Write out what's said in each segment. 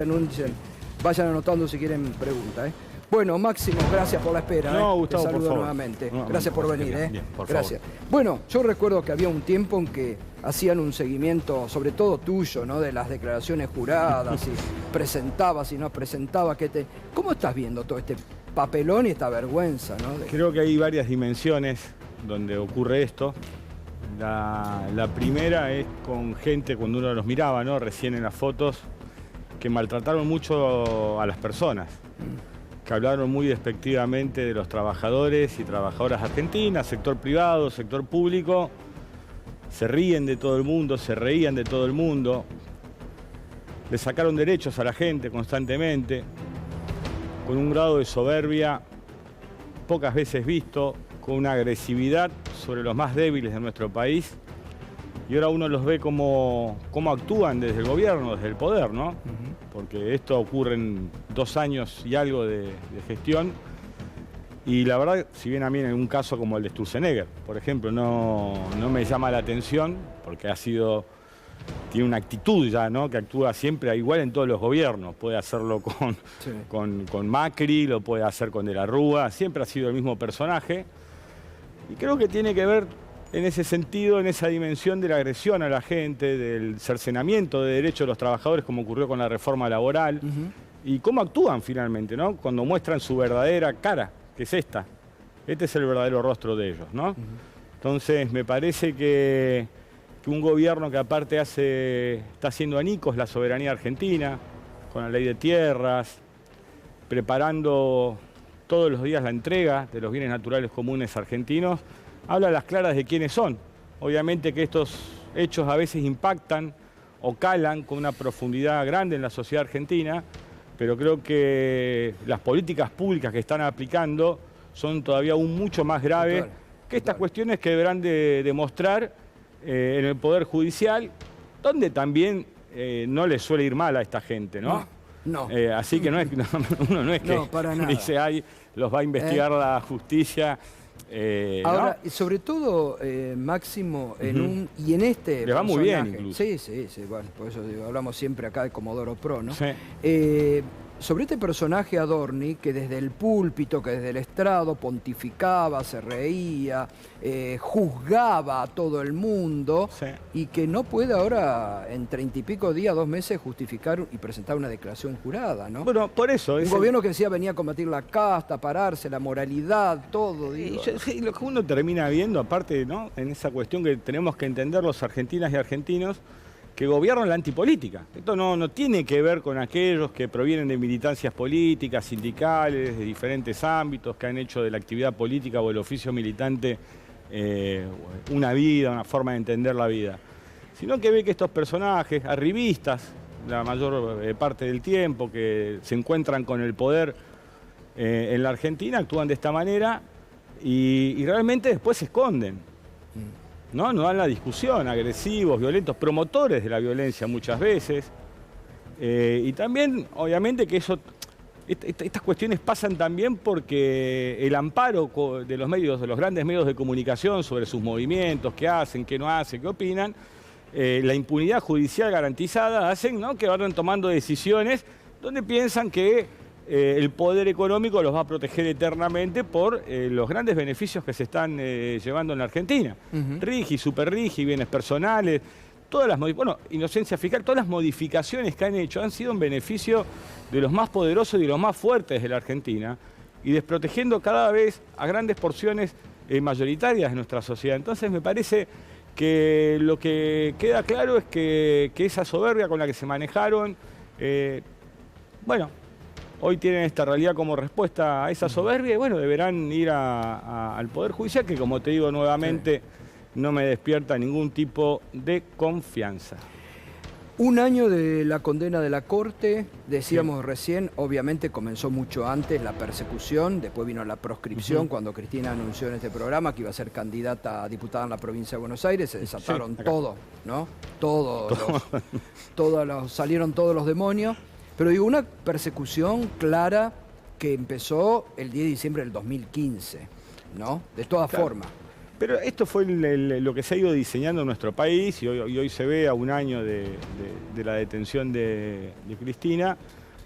Anuncien. Vayan anotando si quieren preguntas. Bueno, Máximo, gracias por la espera. No, Gustavo, te saludo por favor. nuevamente. No, gracias por venir. Bien, por gracias. favor. Bueno, yo recuerdo que había un tiempo en que hacían un seguimiento, sobre todo tuyo, ¿no? De las declaraciones juradas, y presentabas y no presentabas. ¿Cómo estás viendo todo este papelón y esta vergüenza, ¿no? Creo que hay varias dimensiones donde ocurre esto. La primera es con gente, cuando uno los miraba, ¿no? Recién en las fotos, que maltrataron mucho a las personas, que hablaron muy despectivamente de los trabajadores y trabajadoras argentinas, sector privado, sector público, se ríen de todo el mundo, se reían de todo el mundo, le sacaron derechos a la gente constantemente, con un grado de soberbia pocas veces visto, con una agresividad sobre los más débiles de nuestro país. Y ahora uno los ve cómo actúan desde el gobierno, desde el poder, ¿no? Porque esto ocurre en 2 años y algo de gestión. Y la verdad, si bien a mí en un caso como el de Sturzenegger, por ejemplo, no me llama la atención, porque tiene una actitud ya, ¿no? Que actúa siempre igual en todos los gobiernos. Puede hacerlo con Macri, lo puede hacer con De la Rúa, siempre ha sido el mismo personaje. Y creo que tiene que ver en ese sentido, en esa dimensión de la agresión a la gente, del cercenamiento de derechos de los trabajadores, como ocurrió con la reforma laboral, y cómo actúan finalmente, ¿no? Cuando muestran su verdadera cara, que es esta. Este es el verdadero rostro de ellos, ¿no? Entonces, me parece que un gobierno que aparte está haciendo añicos la soberanía argentina, con la ley de tierras, preparando todos los días la entrega de los bienes naturales comunes argentinos, habla a las claras de quiénes son. Obviamente que estos hechos a veces impactan o calan con una profundidad grande en la sociedad argentina, pero creo que las políticas públicas que están aplicando son todavía aún mucho más graves que estas cuestiones que deberán de demostrar en el Poder Judicial, donde también no les suele ir mal a esta gente, ¿no? No. Así que uno no es que para nada. dice, ay, los va a investigar la justicia. Ahora, ¿no? sobre todo, Máximo, y en este le va muy bien incluso. Sí, bueno, por eso digo, hablamos siempre acá de Comodoro Pro, ¿no? Sí. Sobre este personaje Adorni, que desde el púlpito, que desde el estrado pontificaba, se reía, juzgaba a todo el mundo, Sí. y que no puede ahora, en 30 y pico días, 2 meses, justificar y presentar una declaración jurada, ¿no? Bueno, por eso. Un gobierno que decía venía a combatir la casta, pararse, la moralidad, todo. Digo. Sí, lo que uno termina viendo, aparte, ¿no? En esa cuestión que tenemos que entender los argentinas y argentinos, que gobiernan la antipolítica. Esto no tiene que ver con aquellos que provienen de militancias políticas, sindicales, de diferentes ámbitos, que han hecho de la actividad política o el oficio militante una vida, una forma de entender la vida. Sino que ve que estos personajes, arribistas, la mayor parte del tiempo, que se encuentran con el poder en la Argentina, actúan de esta manera y realmente después se esconden. No dan la discusión, agresivos, violentos, promotores de la violencia muchas veces. Y también, obviamente, que estas cuestiones pasan también porque el amparo de los medios, de los grandes medios de comunicación sobre sus movimientos, qué hacen, qué no hacen, qué opinan, la impunidad judicial garantizada hacen, ¿no? Que vayan tomando decisiones donde piensan que el poder económico los va a proteger eternamente por los grandes beneficios que se están llevando en la Argentina. RIGI, Super RIGI, bienes personales, inocencia fiscal, todas las modificaciones que han hecho han sido en beneficio de los más poderosos y de los más fuertes de la Argentina y desprotegiendo cada vez a grandes porciones mayoritarias de nuestra sociedad. Entonces me parece que lo que queda claro es que esa soberbia con la que se manejaron, hoy tienen esta realidad como respuesta a esa soberbia y deberán ir al Poder Judicial, que como te digo nuevamente, no me despierta ningún tipo de confianza. 1 año de la condena de la Corte, decíamos recién, obviamente comenzó mucho antes la persecución, después vino la proscripción, cuando Cristina anunció en este programa que iba a ser candidata a diputada en la provincia de Buenos Aires, se desataron todo, ¿no? Salieron todos los demonios. Pero digo, una persecución clara que empezó el 10 de diciembre del 2015, ¿no? De todas formas. Pero esto fue lo que se ha ido diseñando en nuestro país y hoy se ve a un año de la detención de Cristina.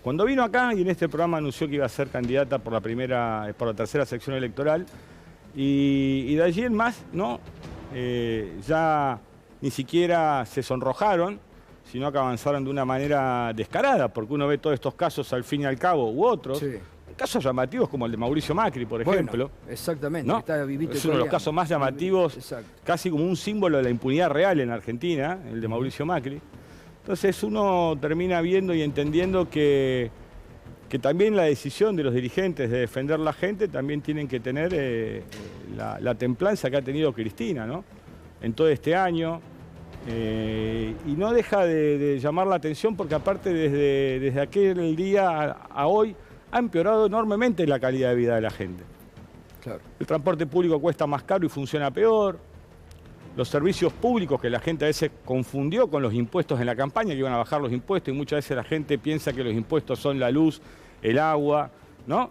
Cuando vino acá y en este programa anunció que iba a ser candidata por la tercera sección electoral y de allí en más, ¿no? Ya ni siquiera se sonrojaron, sino que avanzaron de una manera descarada, porque uno ve todos estos casos al fin y al cabo, u otros, Sí. casos llamativos como el de Mauricio Macri, por ejemplo. Bueno, exactamente, ¿no? está vivito Es uno de los casos más llamativos, Exacto. casi como un símbolo de la impunidad real en Argentina, el de Mauricio Macri. Entonces uno termina viendo y entendiendo que también la decisión de los dirigentes de defender a la gente también tienen que tener la templanza que ha tenido Cristina, ¿no? En todo este año. Y no deja de llamar la atención porque aparte desde aquel día a hoy ha empeorado enormemente la calidad de vida de la gente. Claro. El transporte público cuesta más caro y funciona peor. Los servicios públicos que la gente a veces confundió con los impuestos en la campaña, que iban a bajar los impuestos y muchas veces la gente piensa que los impuestos son la luz, el agua, ¿no?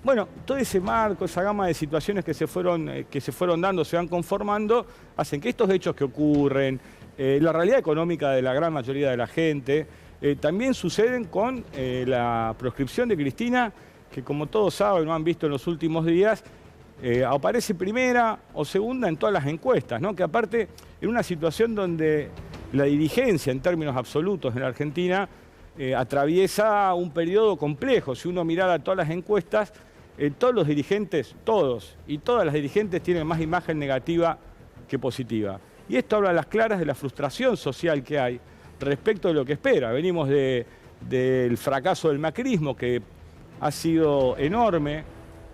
Bueno, todo ese marco, esa gama de situaciones que se fueron dando, se van conformando, hacen que estos hechos que ocurren, la realidad económica de la gran mayoría de la gente, también suceden con la proscripción de Cristina, que como todos saben, no han visto en los últimos días, aparece primera o segunda en todas las encuestas, ¿no? Que aparte, en una situación donde la dirigencia en términos absolutos en la Argentina atraviesa un periodo complejo. Si uno mirara todas las encuestas, todos los dirigentes, todos y todas las dirigentes tienen más imagen negativa que positiva. Y esto habla a las claras de la frustración social que hay respecto de lo que espera. Venimos del fracaso del macrismo, que ha sido enorme,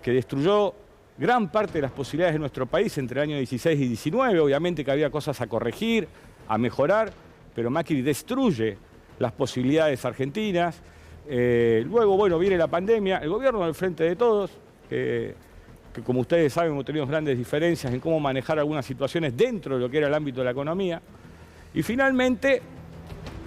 que destruyó gran parte de las posibilidades de nuestro país entre el año 16 y 19. Obviamente que había cosas a corregir, a mejorar, pero Macri destruye las posibilidades argentinas. Luego, bueno, viene la pandemia, el gobierno al frente de todos, que como ustedes saben hemos tenido grandes diferencias en cómo manejar algunas situaciones dentro de lo que era el ámbito de la economía. Y finalmente,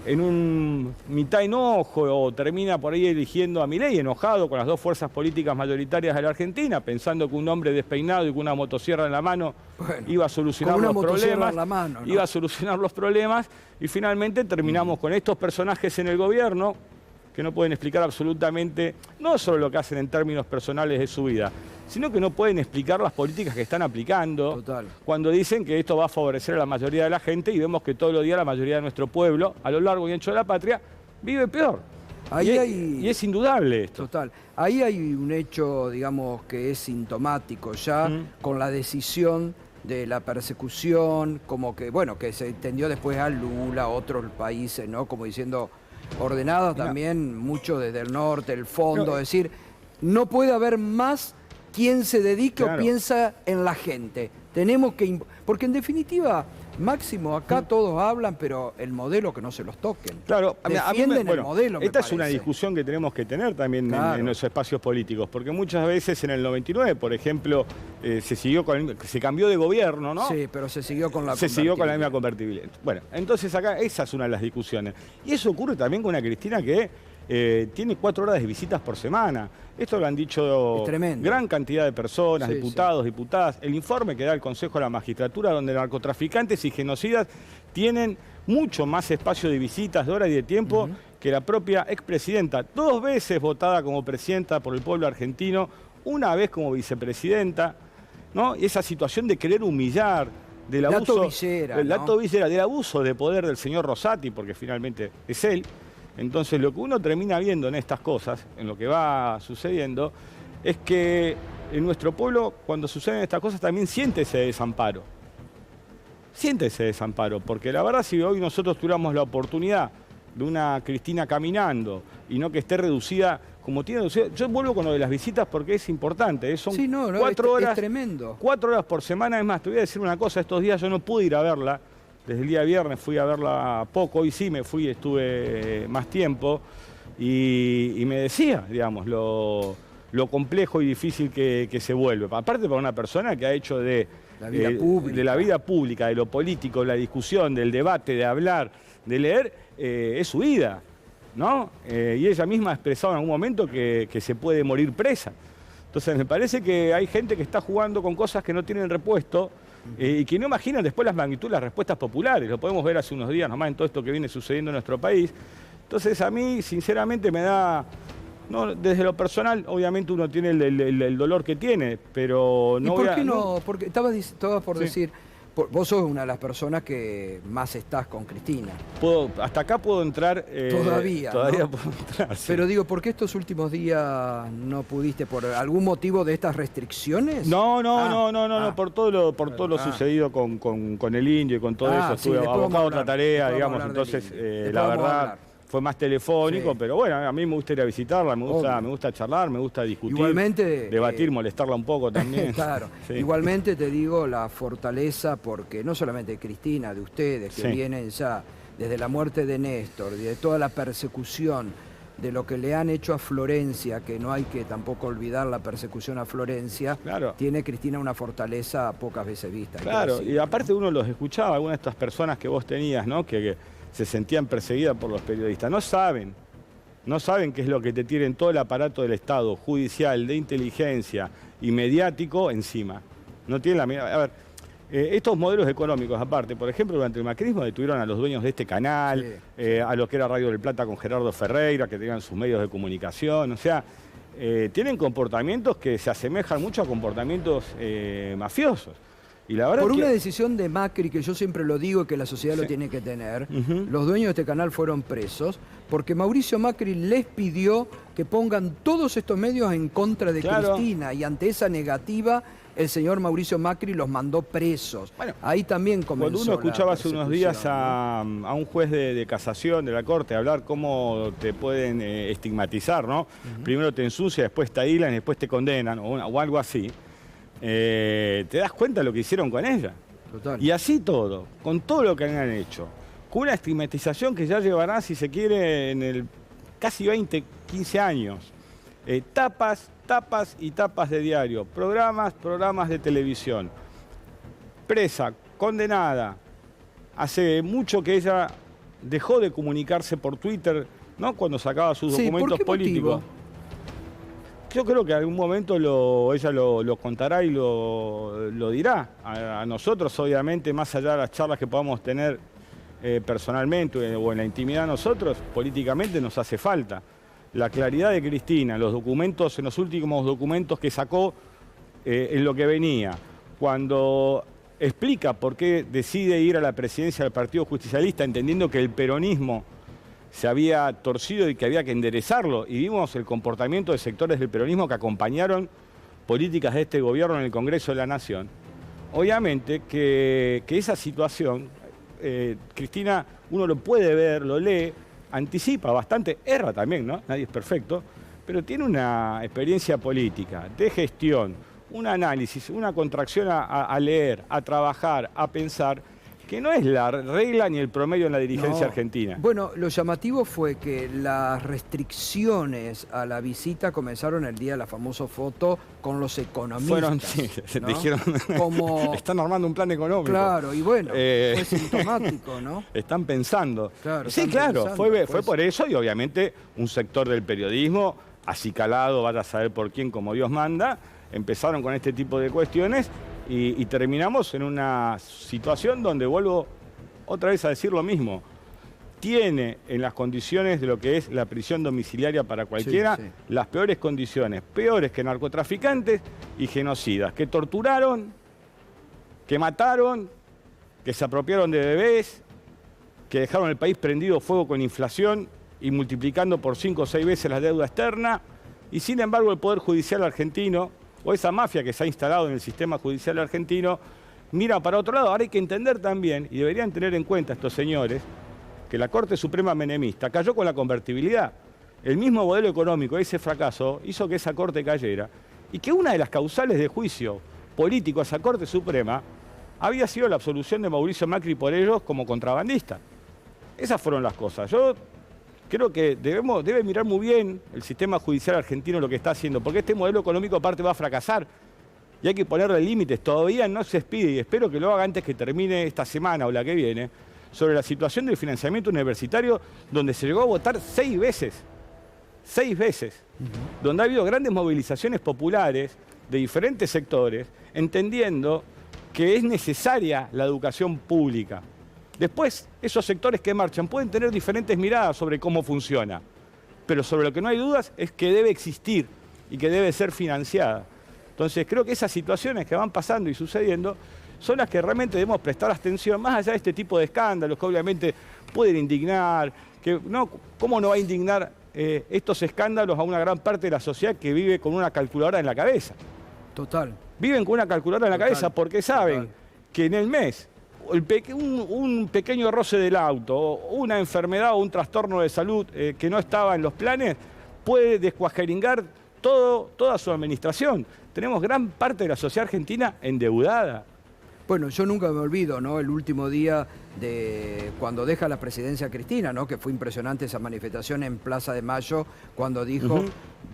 en un mitad enojo, termina por ahí eligiendo a Milei, enojado con las dos fuerzas políticas mayoritarias de la Argentina, pensando que un hombre despeinado y con una motosierra en la mano iba a solucionar los problemas, ¿no? Iba a solucionar los problemas, y finalmente terminamos con estos personajes en el gobierno que no pueden explicar absolutamente, no solo lo que hacen en términos personales de su vida, sino que no pueden explicar las políticas que están aplicando. Total. Cuando dicen que esto va a favorecer a la mayoría de la gente y vemos que todos los días la mayoría de nuestro pueblo, a lo largo y ancho de la patria, vive peor. Y es indudable esto. Total. Ahí hay un hecho, digamos, que es sintomático ya con la decisión de la persecución, como que, bueno, que se extendió después a Lula, a otros países, ¿no? Como diciendo, ordenados también, mucho desde el norte, el fondo, es decir, no puede haber más quien se dedique o piensa en la gente. Tenemos que... Porque en definitiva, Máximo, acá todos hablan, pero el modelo que no se los toquen. Claro, defienden el modelo, esta es una discusión que tenemos que tener también en los espacios políticos, porque muchas veces en el 99, por ejemplo, se cambió de gobierno, ¿no? Sí, pero se siguió con la misma convertibilidad. Bueno, entonces acá esa es una de las discusiones. Y eso ocurre también con una Cristina que tiene 4 horas de visitas por semana. Esto lo han dicho gran cantidad de personas, diputados, diputadas. El informe que da el Consejo de la Magistratura, donde narcotraficantes y genocidas tienen mucho más espacio de visitas, de horas y de tiempo que la propia expresidenta, 2 veces votada como presidenta por el pueblo argentino, 1 vez como vicepresidenta, ¿no? Y esa situación de querer humillar, del abuso, del abuso de poder del señor Rosati, porque finalmente es él. Entonces lo que uno termina viendo en estas cosas, en lo que va sucediendo, es que en nuestro pueblo, cuando suceden estas cosas, también siente ese desamparo. Siente ese desamparo, porque la verdad, si hoy nosotros tuviéramos la oportunidad de una Cristina caminando y no que esté reducida como tiene reducida... Yo vuelvo con lo de las visitas porque es importante. Son 4 horas, es tremendo. 4 horas por semana. Es más, te voy a decir una cosa, estos días yo no pude ir a verla. Desde el día viernes fui a verla poco, hoy sí me fui, estuve más tiempo, y me decía, digamos, lo complejo y difícil que se vuelve. Aparte para una persona que ha hecho de la vida pública, de lo político, la discusión, del debate, de hablar, de leer, es su vida, ¿no? Y ella misma ha expresado en algún momento que se puede morir presa. Entonces me parece que hay gente que está jugando con cosas que no tienen repuesto y que no imaginan después las magnitudes, las respuestas populares. Lo podemos ver hace unos días nomás en todo esto que viene sucediendo en nuestro país. Entonces a mí sinceramente me da... No, desde lo personal, obviamente uno tiene el dolor que tiene, pero no... ¿Y por qué no? Porque estabas por decir... Vos sos una de las personas que más estás con Cristina. Hasta acá puedo entrar... Todavía ¿no? Puedo entrar, sí. Pero digo, ¿por qué estos últimos días no pudiste? ¿Por algún motivo de estas restricciones? No, por todo lo sucedido con el Indio y con todo eso. Estuve abocado a otra tarea, digamos, entonces la verdad... Fue más telefónico, pero bueno, a mí me gusta ir a visitarla, me gusta charlar, me gusta discutir, igualmente, debatir, molestarla un poco también. Claro, sí. Igualmente te digo la fortaleza, porque no solamente de Cristina, de ustedes, que vienen ya desde la muerte de Néstor, de toda la persecución, de lo que le han hecho a Florencia, que no hay que tampoco olvidar la persecución a Florencia, tiene Cristina una fortaleza pocas veces vista. Claro, y aparte uno los escuchaba, algunas de estas personas que vos tenías, ¿no? Que se sentían perseguidas por los periodistas. No saben qué es lo que te tienen todo el aparato del Estado, judicial, de inteligencia y mediático encima. No tienen la mirada. A ver, estos modelos económicos, aparte, por ejemplo, durante el macrismo detuvieron a los dueños de este canal, a lo que era Radio del Plata con Gerardo Ferreira, que tenían sus medios de comunicación, o sea, tienen comportamientos que se asemejan mucho a comportamientos mafiosos. Y la verdad por una decisión de Macri, que yo siempre lo digo, que la sociedad lo tiene que tener, los dueños de este canal fueron presos, porque Mauricio Macri les pidió que pongan todos estos medios en contra de Cristina, y ante esa negativa, el señor Mauricio Macri los mandó presos. Bueno, ahí también comenzó. Cuando uno escuchaba hace unos días a un juez de casación de la Corte hablar cómo te pueden estigmatizar, ¿no? Primero te ensucia, después te aíslan, después te condenan, o algo así. Te das cuenta de lo que hicieron con ella. Total. Y así todo, con todo lo que han hecho, con una estigmatización que ya llevará, si se quiere, en el casi 20, 15 años. Tapas y tapas de diario, programas de televisión. Presa, condenada. Hace mucho que ella dejó de comunicarse por Twitter, ¿no? Cuando sacaba sus documentos políticos. Motivo? Yo creo que en algún momento ella lo contará y lo dirá. A nosotros, obviamente, más allá de las charlas que podamos tener personalmente o en la intimidad nosotros, políticamente nos hace falta. La claridad de Cristina, en los últimos documentos que sacó en lo que venía, cuando explica por qué decide ir a la presidencia del Partido Justicialista, entendiendo que el peronismo se había torcido y que había que enderezarlo, y vimos el comportamiento de sectores del peronismo que acompañaron políticas de este gobierno en el Congreso de la Nación. Obviamente que esa situación, Cristina, uno lo puede ver, lo lee, anticipa bastante, erra también, ¿no? Nadie es perfecto, pero tiene una experiencia política, de gestión, un análisis, una contracción a leer, a trabajar, a pensar, que no es la regla ni el promedio en la dirigencia argentina. Bueno, lo llamativo fue que las restricciones a la visita comenzaron el día de la famosa foto con los economistas. ¿no? Dijeron, como... están armando un plan económico. Claro, y bueno, fue sintomático, ¿no? Están pensando. Claro, sí, claro, fue por eso, y obviamente un sector del periodismo, acicalado, vaya a saber por quién, como Dios manda, empezaron con este tipo de cuestiones. Y terminamos en una situación donde vuelvo otra vez a decir lo mismo. Tiene en las condiciones de lo que es la prisión domiciliaria para cualquiera, las peores condiciones, peores que narcotraficantes y genocidas, que torturaron, que mataron, que se apropiaron de bebés, que dejaron el país prendido fuego con inflación y multiplicando por 5 o 6 veces la deuda externa, y sin embargo el Poder Judicial argentino, o esa mafia que se ha instalado en el sistema judicial argentino, mira para otro lado. Ahora hay que entender también, y deberían tener en cuenta estos señores, que la Corte Suprema menemista cayó con la convertibilidad. El mismo modelo económico, ese fracaso, hizo que esa Corte cayera, y que una de las causales de juicio político a esa Corte Suprema había sido la absolución de Mauricio Macri por ellos como contrabandista. Esas fueron las cosas. Yo creo que debe mirar muy bien el sistema judicial argentino lo que está haciendo, porque este modelo económico aparte va a fracasar y hay que ponerle límites. Todavía no se expide, y espero que lo haga antes que termine esta semana o la que viene, sobre la situación del financiamiento universitario, donde se llegó a votar 6 veces. 6 veces, donde ha habido grandes movilizaciones populares de diferentes sectores, entendiendo que es necesaria la educación pública. Después, esos sectores que marchan pueden tener diferentes miradas sobre cómo funciona, pero sobre lo que no hay dudas es que debe existir y que debe ser financiada. Entonces, creo que esas situaciones que van pasando y sucediendo son las que realmente debemos prestar atención, más allá de este tipo de escándalos que obviamente pueden indignar, que no, ¿cómo no va a indignar estos escándalos a una gran parte de la sociedad que vive con una calculadora en la cabeza? Total. Viven con una calculadora en la cabeza porque saben que en el mes un pequeño roce del auto, una enfermedad o un trastorno de salud que no estaba en los planes, puede descuajeringar toda su administración. Tenemos gran parte de la sociedad argentina endeudada. Bueno, yo nunca me olvido, ¿no? El último día de cuando deja la presidencia Cristina, ¿no? Que fue impresionante esa manifestación en Plaza de Mayo, cuando dijo,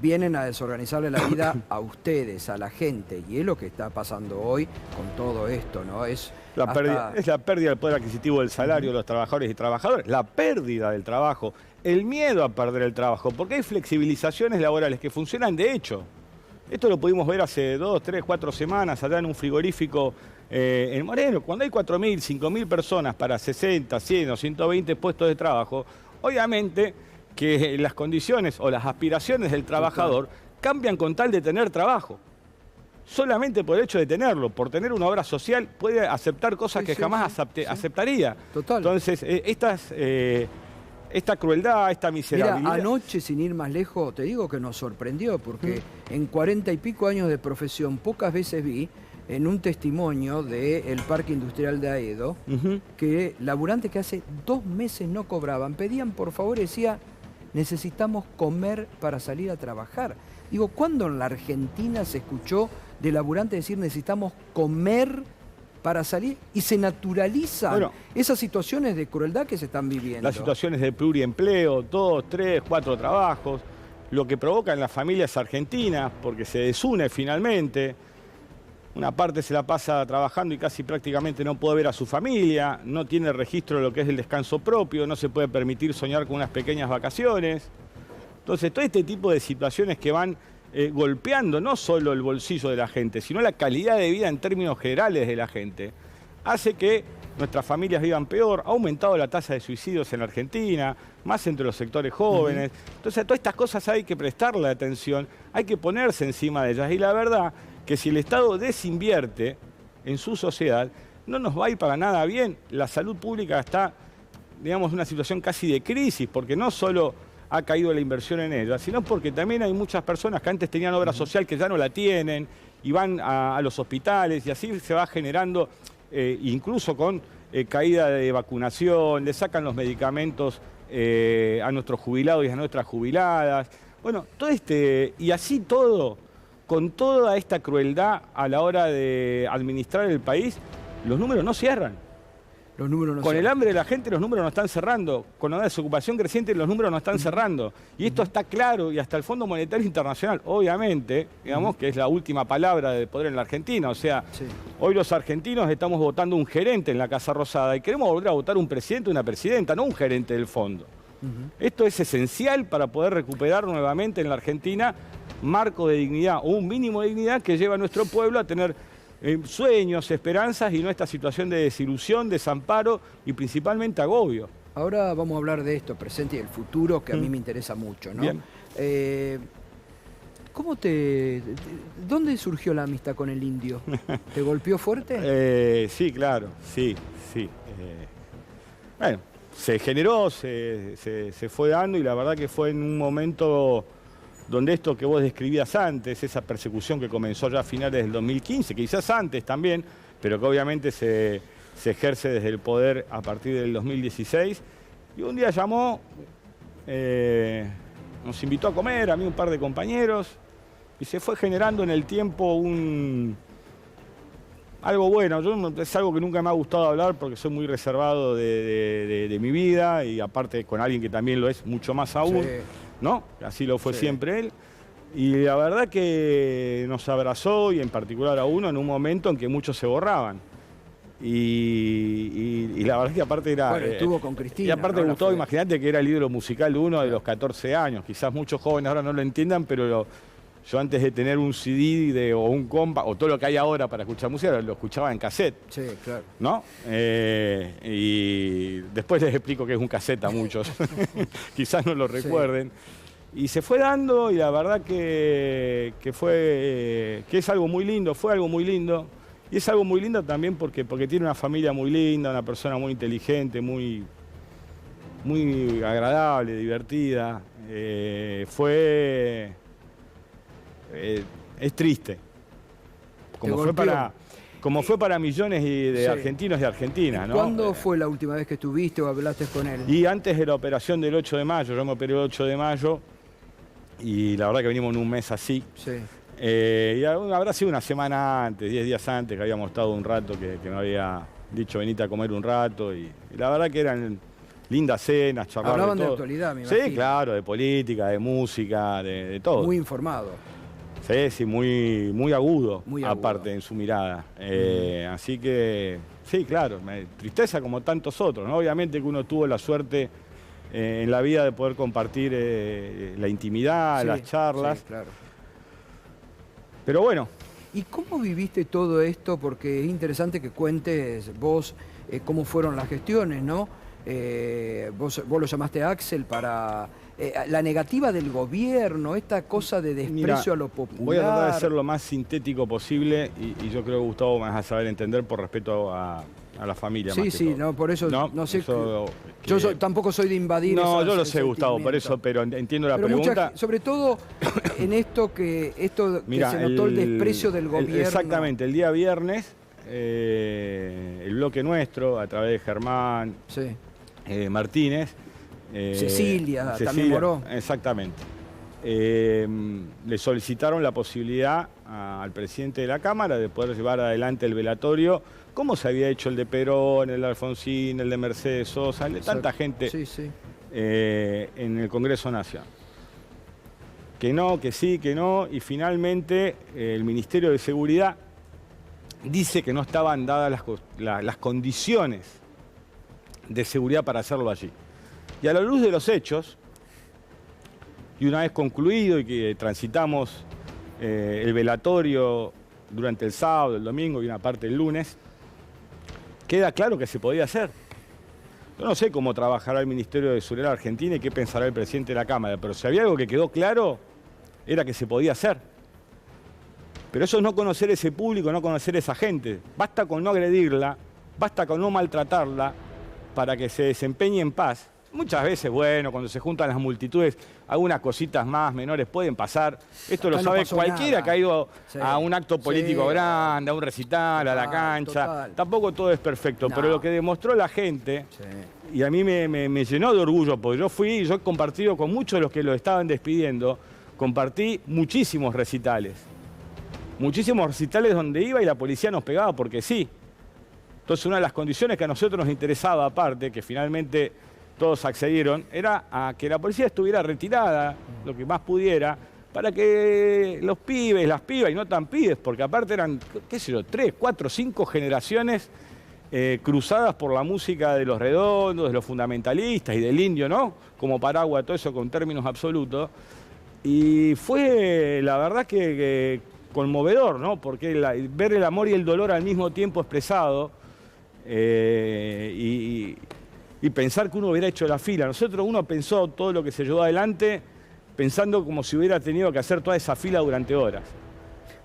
vienen a desorganizarle la vida a ustedes, a la gente. Y es lo que está pasando hoy con todo esto, ¿no? Es la pérdida del poder adquisitivo del salario de los trabajadores y trabajadoras, la pérdida del trabajo, el miedo a perder el trabajo, porque hay flexibilizaciones laborales que funcionan de hecho. Esto lo pudimos ver hace 2, 3, 4 semanas allá en un frigorífico en Moreno. Cuando hay 4.000, 5.000 personas para 60, 100 o 120 puestos de trabajo, obviamente que las condiciones o las aspiraciones del trabajador cambian con tal de tener trabajo. Solamente por el hecho de tenerlo, por tener una obra social, puede aceptar cosas que jamás aceptaría. Total. Entonces, esta crueldad, esta miserabilidad... Mira, anoche, sin ir más lejos, te digo que nos sorprendió, porque en 40 y pico años de profesión, pocas veces vi en un testimonio del Parque Industrial de Aedo, que laburantes que hace 2 meses no cobraban, pedían por favor, decía, necesitamos comer para salir a trabajar. Digo, ¿cuándo en la Argentina se escuchó de laburantes decir necesitamos comer para salir? Y se naturalizan esas situaciones de crueldad que se están viviendo. Las situaciones de pluriempleo, 2, 3, 4 trabajos, lo que provoca en las familias argentinas, porque se desune finalmente. Una parte se la pasa trabajando y casi prácticamente no puede ver a su familia, no tiene registro de lo que es el descanso propio, no se puede permitir soñar con unas pequeñas vacaciones. Entonces, todo este tipo de situaciones que van golpeando no solo el bolsillo de la gente, sino la calidad de vida en términos generales de la gente, hace que nuestras familias vivan peor. Ha aumentado la tasa de suicidios en la Argentina, más entre los sectores jóvenes. Entonces, a todas estas cosas hay que prestarle atención, hay que ponerse encima de ellas. Y la verdad que si el Estado desinvierte en su sociedad, no nos va a ir para nada bien. La salud pública está, digamos, en una situación casi de crisis, porque no solo ha caído la inversión en ella, sino porque también hay muchas personas que antes tenían obra social que ya no la tienen y van a los hospitales y así se va generando, incluso con caída de vacunación, le sacan los medicamentos a nuestros jubilados y a nuestras jubiladas. Bueno, todo y así todo, con toda esta crueldad a la hora de administrar el país, los números no cierran. Los números no Con cierran. el hambre de la gente los números no están cerrando, con la desocupación creciente los números no están cerrando. Y esto está claro, y hasta el Fondo Monetario Internacional, obviamente, digamos que es la última palabra de poder en la Argentina. O sea, hoy los argentinos estamos votando un gerente en la Casa Rosada y queremos volver a votar un presidente o una presidenta, no un gerente del fondo. Esto es esencial para poder recuperar nuevamente en la Argentina marco de dignidad o un mínimo de dignidad que lleva a nuestro pueblo a tener sueños, esperanzas y no esta situación de desilusión, desamparo y principalmente agobio. Ahora vamos a hablar de esto, presente y el futuro, que a mí me interesa mucho, ¿no? Bien. ¿Dónde surgió la amistad con el indio? ¿Te golpeó fuerte? Sí, claro, sí. Bueno, se generó, se fue dando y la verdad que fue en un momento donde esto que vos describías antes, esa persecución que comenzó ya a finales del 2015, quizás antes también, pero que obviamente se ejerce desde el poder a partir del 2016, y un día llamó, nos invitó a comer, a mí un par de compañeros, y se fue generando en el tiempo algo bueno. Es algo que nunca me ha gustado hablar porque soy muy reservado de mi vida, y aparte con alguien que también lo es mucho más aún. Sí. ¿No? Así lo fue siempre él. Y la verdad que nos abrazó, y en particular a uno, en un momento en que muchos se borraban. Y la verdad es que aparte era... Bueno, estuvo con Cristina. Y aparte, ¿no? Gustavo, imagínate que era el ídolo musical de uno de los 14 años. Quizás muchos jóvenes ahora no lo entiendan, pero yo antes de tener un CD o un compa, o todo lo que hay ahora para escuchar música, lo escuchaba en cassette. Sí, claro. ¿No? Y después les explico qué es un cassette a muchos. Quizás no lo recuerden. Sí. Y se fue dando, y la verdad que es algo muy lindo, fue algo muy lindo. Y es algo muy lindo también porque tiene una familia muy linda, una persona muy inteligente, muy agradable, divertida. Es triste. Como fue para millones de argentinos y argentinas, ¿no? ¿Cuándo fue la última vez que estuviste o hablaste con él? Y antes de la operación del 8 de mayo, yo me operé el 8 de mayo y la verdad que venimos en un mes así. Sí. Y habrá sido una semana antes, 10 días antes, que habíamos estado un rato, que me había dicho venite a comer un rato. Y la verdad que eran lindas cenas, charlar de todo. Hablaban de actualidad, me imagino. Sí, claro, de política, de música, de todo. Muy informado. Sí, muy agudo, Muy agudo. Aparte en su mirada. Así que, sí, claro, tristeza como tantos otros, ¿no? Obviamente que uno tuvo la suerte en la vida de poder compartir la intimidad, las charlas. Sí, claro. Pero bueno. ¿Y cómo viviste todo esto? Porque es interesante que cuentes vos cómo fueron las gestiones, ¿no? Vos lo llamaste Axel para la negativa del gobierno, esta cosa de desprecio a lo popular. Voy a tratar de ser lo más sintético posible y yo creo que Gustavo me vas a saber entender por respeto a la familia. Sí, sí, no, por eso no sé. Yo tampoco soy de invadir. No, yo lo sé, Gustavo, por eso, pero entiendo la pregunta. Sobre todo en esto que se notó el desprecio del gobierno. Exactamente, el día viernes, el bloque nuestro, a través de Germán Martínez. Cecilia, también Moró. Exactamente. Le solicitaron la posibilidad al presidente de la Cámara de poder llevar adelante el velatorio, como se había hecho el de Perón, el de Alfonsín, el de Mercedes Sosa, el de tanta gente en el Congreso Nacional. Que no, que sí, que no, y finalmente el Ministerio de Seguridad dice que no estaban dadas las condiciones de seguridad para hacerlo allí. Y a la luz de los hechos, y una vez concluido y que transitamos el velatorio durante el sábado, el domingo y una parte del lunes, queda claro que se podía hacer. Yo no sé cómo trabajará el Ministerio de Seguridad Argentina y qué pensará el presidente de la Cámara, pero si había algo que quedó claro, era que se podía hacer. Pero eso es no conocer ese público, no conocer esa gente. Basta con no agredirla, basta con no maltratarla para que se desempeñe en paz. Muchas veces, bueno, cuando se juntan las multitudes, algunas cositas más menores pueden pasar. Esto lo sabe cualquiera que ha ido a un acto político grande, a un recital, a la cancha. Tampoco todo es perfecto, pero lo que demostró la gente, y a mí me llenó de orgullo, porque yo he compartido con muchos de los que lo estaban despidiendo, compartí muchísimos recitales. Muchísimos recitales donde iba y la policía nos pegaba porque sí. Entonces una de las condiciones que a nosotros nos interesaba, aparte, que finalmente todos accedieron, era a que la policía estuviera retirada, lo que más pudiera, para que los pibes, las pibas, y no tan pibes, porque aparte eran, qué sé yo, 3, 4, 5 generaciones cruzadas por la música de los Redondos, de los fundamentalistas y del Indio, ¿no? Como paraguas, todo eso con términos absolutos. Y fue, la verdad, que conmovedor, ¿no? Porque ver el amor y el dolor al mismo tiempo expresado y pensar que uno hubiera hecho la fila. Uno pensó todo lo que se llevó adelante pensando como si hubiera tenido que hacer toda esa fila durante horas.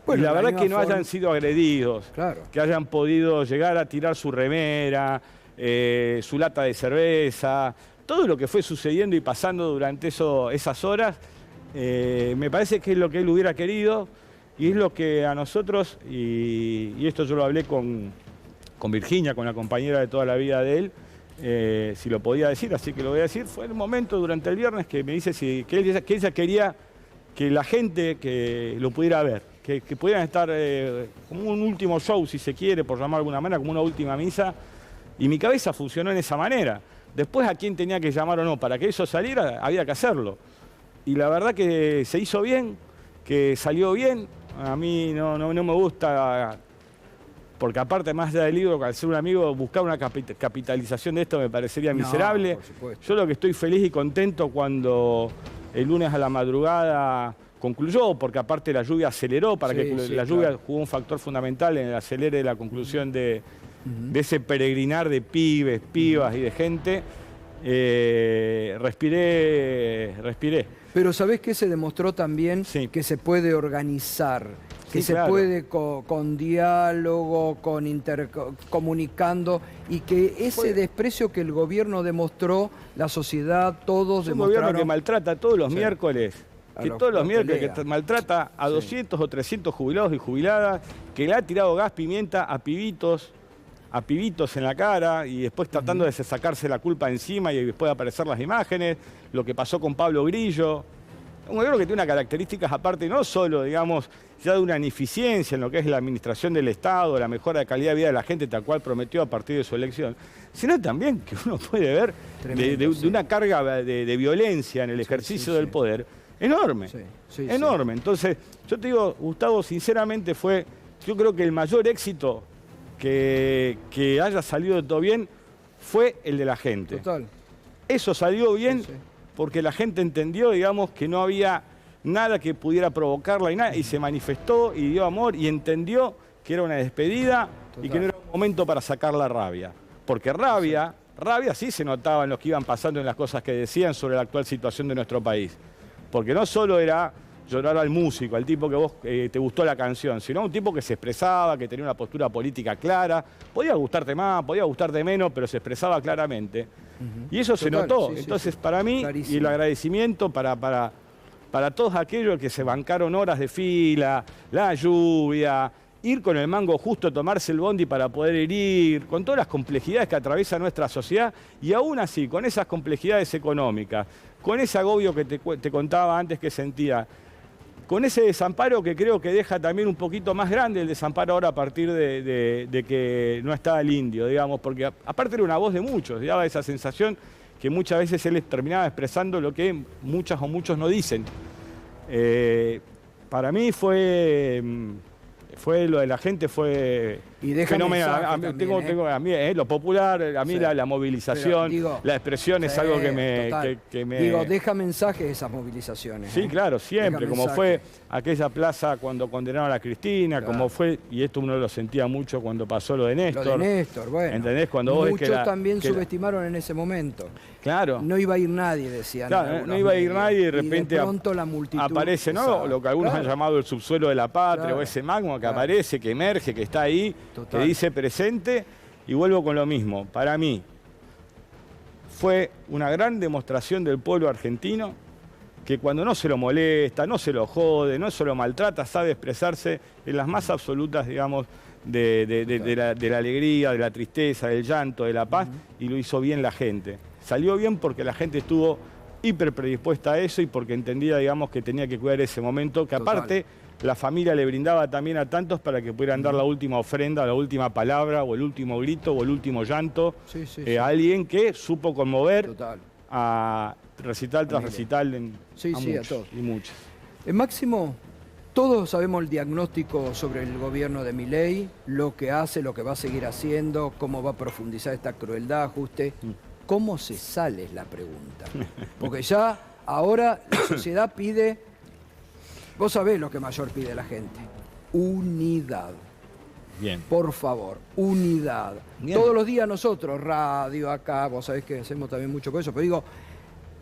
Bueno, y la verdad es que no hayan sido agredidos, que hayan podido llegar a tirar su remera, su lata de cerveza, todo lo que fue sucediendo y pasando durante esas horas, me parece que es lo que él hubiera querido y es lo que a nosotros, y esto yo lo hablé con Virginia, con la compañera de toda la vida de él, si lo podía decir, así que lo voy a decir. Fue el momento durante el viernes que me dice que ella quería que la gente que lo pudiera ver, que pudieran estar como un último show, si se quiere, por llamar de alguna manera, como una última misa, y mi cabeza funcionó en esa manera. Después a quién tenía que llamar o no, para que eso saliera, había que hacerlo. Y la verdad que se hizo bien, que salió bien. A mí no me gusta porque aparte más allá del libro, al ser un amigo, buscar una capitalización de esto me parecería miserable. Por supuesto. Yo lo que estoy feliz y contento cuando el lunes a la madrugada concluyó, porque aparte la lluvia aceleró, para que la lluvia jugó un factor fundamental en el acelere de la conclusión de ese peregrinar de pibes, pibas y de gente. Respiré. Pero ¿sabés qué? Se demostró también que se puede organizar, que se puede con diálogo, comunicando, y que ese desprecio que el gobierno demostró, la sociedad, todos demostraron... Un gobierno que maltrata todos los miércoles, que todos los miércoles que maltrata a 200 o 300 jubilados y jubiladas, que le ha tirado gas pimienta a pibitos en la cara y después tratando de sacarse la culpa encima y después de aparecer las imágenes, lo que pasó con Pablo Grillo. Un gobierno que tiene unas características aparte, no solo, digamos, ya de una ineficiencia en lo que es la administración del Estado, la mejora de calidad de vida de la gente, tal cual prometió a partir de su elección, sino también que uno puede ver de una carga de violencia en el ejercicio del poder enorme, enorme. Entonces, yo te digo, Gustavo, sinceramente yo creo que el mayor éxito que haya salido de todo bien fue el de la gente. Total. Eso salió bien porque la gente entendió, digamos, que no había nada que pudiera provocarla y se manifestó y dio amor y entendió que era una despedida y que no era un momento para sacar la rabia. Porque rabia sí se notaba en los que iban pasando, en las cosas que decían sobre la actual situación de nuestro país. Porque no solo era llorar al músico, al tipo que vos te gustó la canción, sino un tipo que se expresaba, que tenía una postura política clara. Podía gustarte más, podía gustarte menos, pero se expresaba claramente. Y eso se notó. Entonces, para mí, clarísimo. Y el agradecimiento para todos aquellos que se bancaron horas de fila, la lluvia, ir con el mango justo, tomarse el bondi para poder ir, con todas las complejidades que atraviesa nuestra sociedad, y aún así, con esas complejidades económicas, con ese agobio que te contaba antes que sentía, con ese desamparo que creo que deja también un poquito más grande el desamparo ahora a partir de que no estaba el indio, digamos, porque aparte era una voz de muchos, daba esa sensación que muchas veces él terminaba expresando lo que muchas o muchos no dicen. Para mí fue lo de la gente fue fenomenal. A mí lo popular, a mí la movilización, la expresión es algo que me... Digo, deja mensajes esas movilizaciones. Sí, claro, siempre, como fue aquella plaza cuando condenaron a Cristina, como fue, y esto uno lo sentía mucho cuando pasó lo de Néstor. Lo de Néstor, bueno. ¿Entendés? Cuando vos muchos también subestimaron en ese momento. Claro. No iba a ir nadie, decían. Claro, no iba a ir nadie y de repente pronto la multitud aparece, ¿no? Lo que algunos han llamado el subsuelo de la patria, o ese magma que aparece, que emerge, que está ahí, que dice presente, y vuelvo con lo mismo. Para mí fue una gran demostración del pueblo argentino que cuando no se lo molesta, no se lo jode, no se lo maltrata, sabe expresarse en las más absolutas, digamos, de la alegría, de la tristeza, del llanto, de la paz, y lo hizo bien la gente. Salió bien porque la gente estuvo hiper predispuesta a eso y porque entendía, digamos, que tenía que cuidar ese momento, que aparte la familia le brindaba también a tantos para que pudieran dar la última ofrenda, la última palabra, o el último grito, o el último llanto, a alguien que supo conmover a recital tras recital a todos y muchos. Máximo, todos sabemos el diagnóstico sobre el gobierno de Milei, lo que hace, lo que va a seguir haciendo, cómo va a profundizar esta crueldad, ajuste. ¿Cómo se sale es la pregunta? Porque ya ahora la sociedad pide, vos sabés lo que mayor pide la gente, unidad. Bien. Por favor, unidad. Bien. Todos los días nosotros, radio acá, vos sabés que hacemos también mucho con eso, pero digo,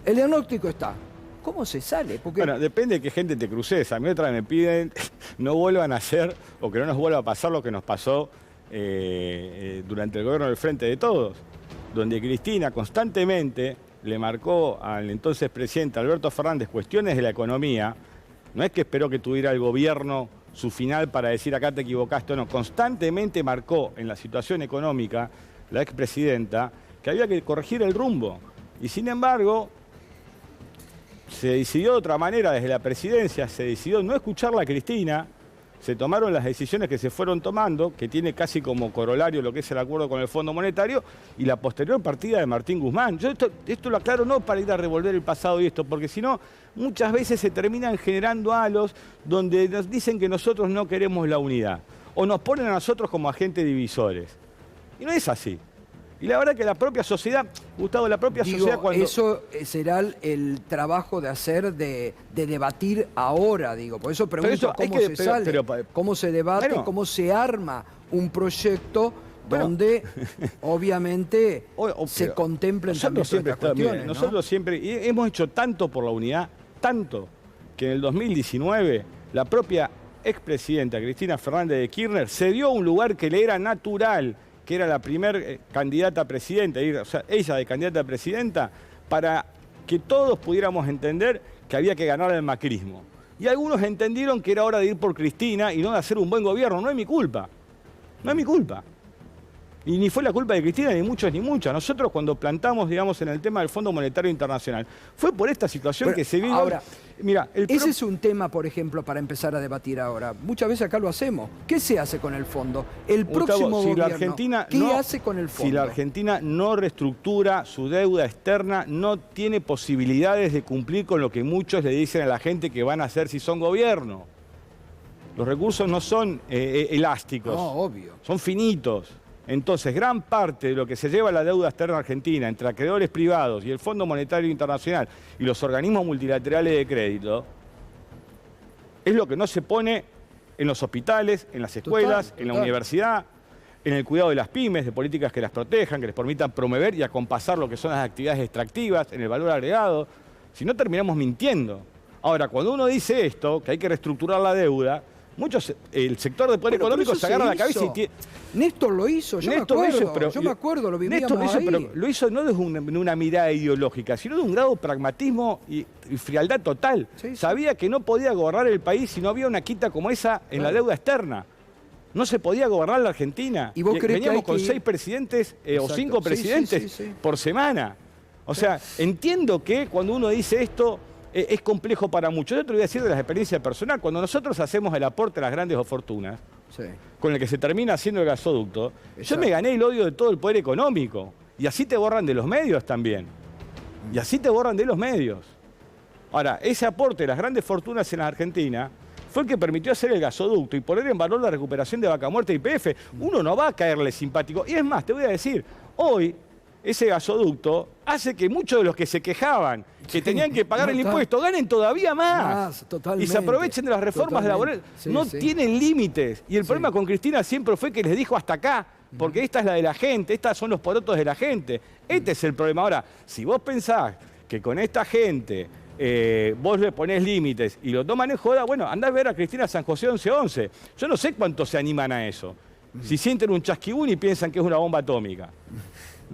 el diagnóstico está. ¿Cómo se sale? Porque... Bueno, depende de qué gente te cruces. A mí otra vez me piden no vuelvan a hacer o que no nos vuelva a pasar lo que nos pasó durante el gobierno del Frente de Todos, donde Cristina constantemente le marcó al entonces presidente Alberto Fernández cuestiones de la economía. No es que esperó que tuviera el gobierno su final para decir acá te equivocaste o no. Constantemente marcó en la situación económica la expresidenta que había que corregir el rumbo. Y sin embargo, se decidió de otra manera desde la presidencia, se decidió no escucharla a Cristina, se tomaron las decisiones que se fueron tomando, que tiene casi como corolario lo que es el acuerdo con el Fondo Monetario, y la posterior partida de Martín Guzmán. Yo esto lo aclaro no para ir a revolver el pasado y esto, porque si no, muchas veces se terminan generando halos donde nos dicen que nosotros no queremos la unidad, o nos ponen a nosotros como agentes divisores. Y no es así. Y la verdad que la propia sociedad, Gustavo, la propia sociedad cuando... Eso será el trabajo de hacer, de debatir ahora, digo. Por eso pregunto cómo se sale, cómo se debate, bueno, cómo se arma un proyecto donde obviamente se contemplen también estas cuestiones, ¿no? Nosotros siempre hemos hecho tanto por la unidad, tanto, que en el 2019 la propia expresidenta Cristina Fernández de Kirchner se dio un lugar que le era natural, que era la primer candidata a presidenta, o sea, ella de candidata a presidenta, para que todos pudiéramos entender que había que ganar el macrismo. Y algunos entendieron que era hora de ir por Cristina y no de hacer un buen gobierno. No es mi culpa. No es mi culpa. Y ni fue la culpa de Cristina, ni muchos ni muchas. Nosotros cuando plantamos, digamos, en el tema del Fondo Monetario Internacional, fue por esta situación que se vino... Ahora, mira, ese es un tema, por ejemplo, para empezar a debatir ahora. Muchas veces acá lo hacemos. ¿Qué se hace con el fondo? El próximo gobierno, ¿qué hace con el fondo? Si la Argentina no reestructura su deuda externa, no tiene posibilidades de cumplir con lo que muchos le dicen a la gente que van a hacer si son gobierno. Los recursos no son elásticos. No, obvio. Son finitos. Entonces, gran parte de lo que se lleva la deuda externa argentina entre acreedores privados y el Fondo Monetario Internacional y los organismos multilaterales de crédito es lo que no se pone en los hospitales, en las escuelas, en la universidad, en el cuidado de las pymes, de políticas que las protejan, que les permitan promover y acompasar lo que son las actividades extractivas, en el valor agregado. Si no, terminamos mintiendo. Ahora, cuando uno dice esto, que hay que reestructurar la deuda, el sector de poder económico se agarra la cabeza y Néstor lo hizo, yo me acuerdo, lo vivíamos ahí. Pero lo hizo no desde una mirada ideológica, sino de un grado de pragmatismo y frialdad total. Sí. Sabía que no podía gobernar el país si no había una quita como esa en la deuda externa. No se podía gobernar la Argentina. ¿Y vos crees veníamos que con 6 presidentes o 5 presidentes por semana. O sea, entiendo que cuando uno dice esto es complejo para muchos. Yo te lo voy a decir de la experiencia personal. Cuando nosotros hacemos el aporte a las grandes fortunas, con el que se termina haciendo el gasoducto, yo me gané el odio de todo el poder económico. Y así te borran de los medios también. Y así te borran de los medios. Ahora, ese aporte de las grandes fortunas en la Argentina fue el que permitió hacer el gasoducto y poner en valor la recuperación de Vaca Muerta y YPF. Uno no va a caerle simpático. Y es más, te voy a decir, hoy ese gasoducto hace que muchos de los que se quejaban que tenían que pagar el impuesto ganen todavía más. Y se aprovechen de las reformas laborales. No tienen límites. Y el problema con Cristina siempre fue que les dijo hasta acá, porque esta es la de la gente, estas son los porotos de la gente. Este es el problema. Ahora, si vos pensás que con esta gente vos le ponés límites y lo toman en joda, bueno, andá a ver a Cristina San José 1111. Yo no sé cuántos se animan a eso. Si sienten un chasquibún y piensan que es una bomba atómica.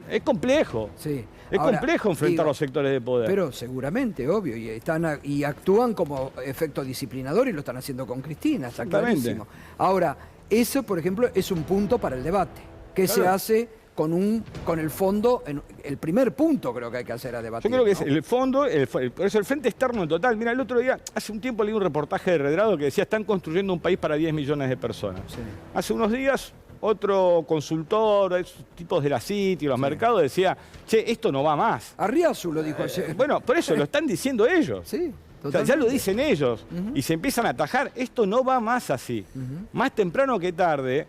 Es complejo. Sí. Es complejo enfrentar los sectores de poder. Pero seguramente, obvio, y actúan como efecto disciplinador y lo están haciendo con Cristina, está clarísimo. Ahora, eso, por ejemplo, es un punto para el debate. ¿Qué se hace con el fondo? El primer punto creo que hay que hacer a debatir. Yo creo que es el fondo, por eso el frente externo en total. Mira, el otro día, hace un tiempo leí un reportaje de Redrado que decía están construyendo un país para 10 millones de personas. Sí. Hace unos días otro consultor, esos tipos de la City, los mercados, decía, che, esto no va más. Arriazu lo dijo ayer. Bueno, por eso lo están diciendo ellos. Sí, o sea, ya lo dicen ellos. Y se empiezan a atajar. Esto no va más así. Más temprano que tarde,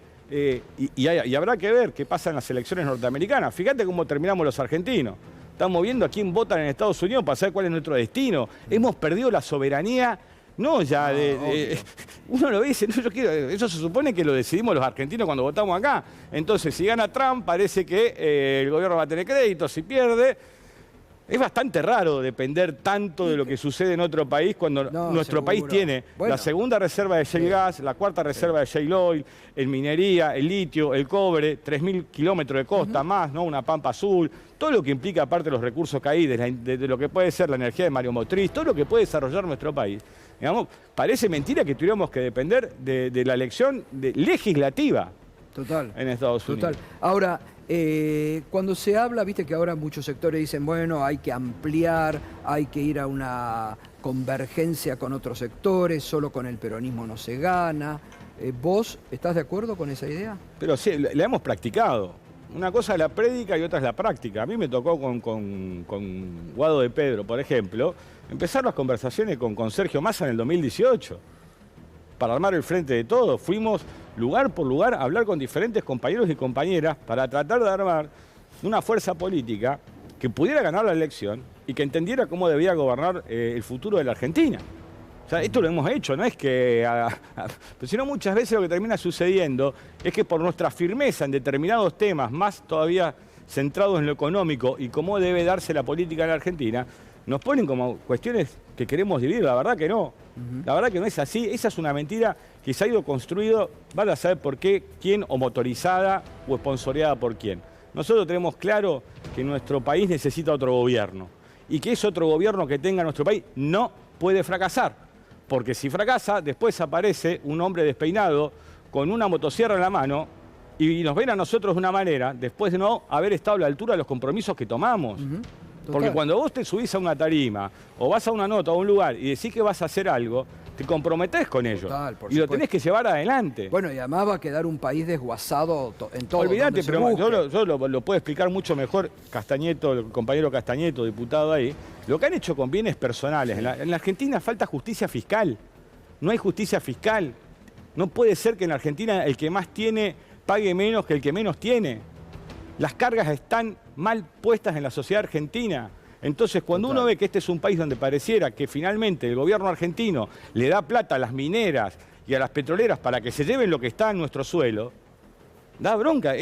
y habrá que ver qué pasa en las elecciones norteamericanas. Fíjate cómo terminamos los argentinos. Estamos viendo a quién votan en Estados Unidos para saber cuál es nuestro destino. Hemos perdido la soberanía. No, ya uno lo dice, no, eso se supone que lo decidimos los argentinos cuando votamos acá. Entonces, si gana Trump, parece que el gobierno va a tener crédito, si pierde. Es bastante raro depender tanto de lo que sucede en otro país cuando nuestro país tiene la segunda reserva de shale gas, la cuarta reserva de shale oil, en minería, el litio, el cobre, 3.000 kilómetros de costa más, ¿no? Una pampa azul, todo lo que implica aparte los recursos que hay, de lo que puede ser la energía de mareomotriz, todo lo que puede desarrollar nuestro país. Digamos, parece mentira que tuviéramos que depender de la elección legislativa en Estados Unidos. Ahora, cuando se habla, viste que ahora muchos sectores dicen, bueno, hay que ampliar, hay que ir a una convergencia con otros sectores, solo con el peronismo no se gana. ¿Vos estás de acuerdo con esa idea? Pero sí, la hemos practicado. Una cosa es la prédica y otra es la práctica. A mí me tocó con Guado de Pedro, por ejemplo, empezar las conversaciones con Sergio Massa en el 2018 para armar el frente de todos. Fuimos lugar por lugar, a hablar con diferentes compañeros y compañeras para tratar de armar una fuerza política que pudiera ganar la elección y que entendiera cómo debía gobernar el futuro de la Argentina. O sea, esto lo hemos hecho, no es que... pero sino muchas veces lo que termina sucediendo es que por nuestra firmeza en determinados temas, más todavía centrados en lo económico y cómo debe darse la política en la Argentina, nos ponen como cuestiones que queremos dividir. La verdad que no. La verdad que no es así. Esa es una mentira que se ha ido construido, van a saber por qué, quién, o motorizada o esponsoreada por quién. Nosotros tenemos claro que nuestro país necesita otro gobierno y que ese otro gobierno que tenga nuestro país no puede fracasar. Porque si fracasa, después aparece un hombre despeinado con una motosierra en la mano y nos ven a nosotros de una manera, después de no haber estado a la altura de los compromisos que tomamos. Porque cuando vos te subís a una tarima o vas a una nota o a un lugar y decís que vas a hacer algo, te comprometés con ello. Y lo tenés que llevar adelante. Bueno, y además va a quedar un país desguazado en todo. Olvídate, pero yo lo puedo explicar mucho mejor Castañeto, el compañero Castañeto, diputado ahí. Lo que han hecho con bienes personales. En la Argentina falta justicia fiscal. No hay justicia fiscal. No puede ser que en la Argentina el que más tiene pague menos que el que menos tiene. Las cargas están mal puestas en la sociedad argentina. Entonces, cuando uno ve que este es un país donde pareciera que finalmente el gobierno argentino le da plata a las mineras y a las petroleras para que se lleven lo que está en nuestro suelo, da bronca,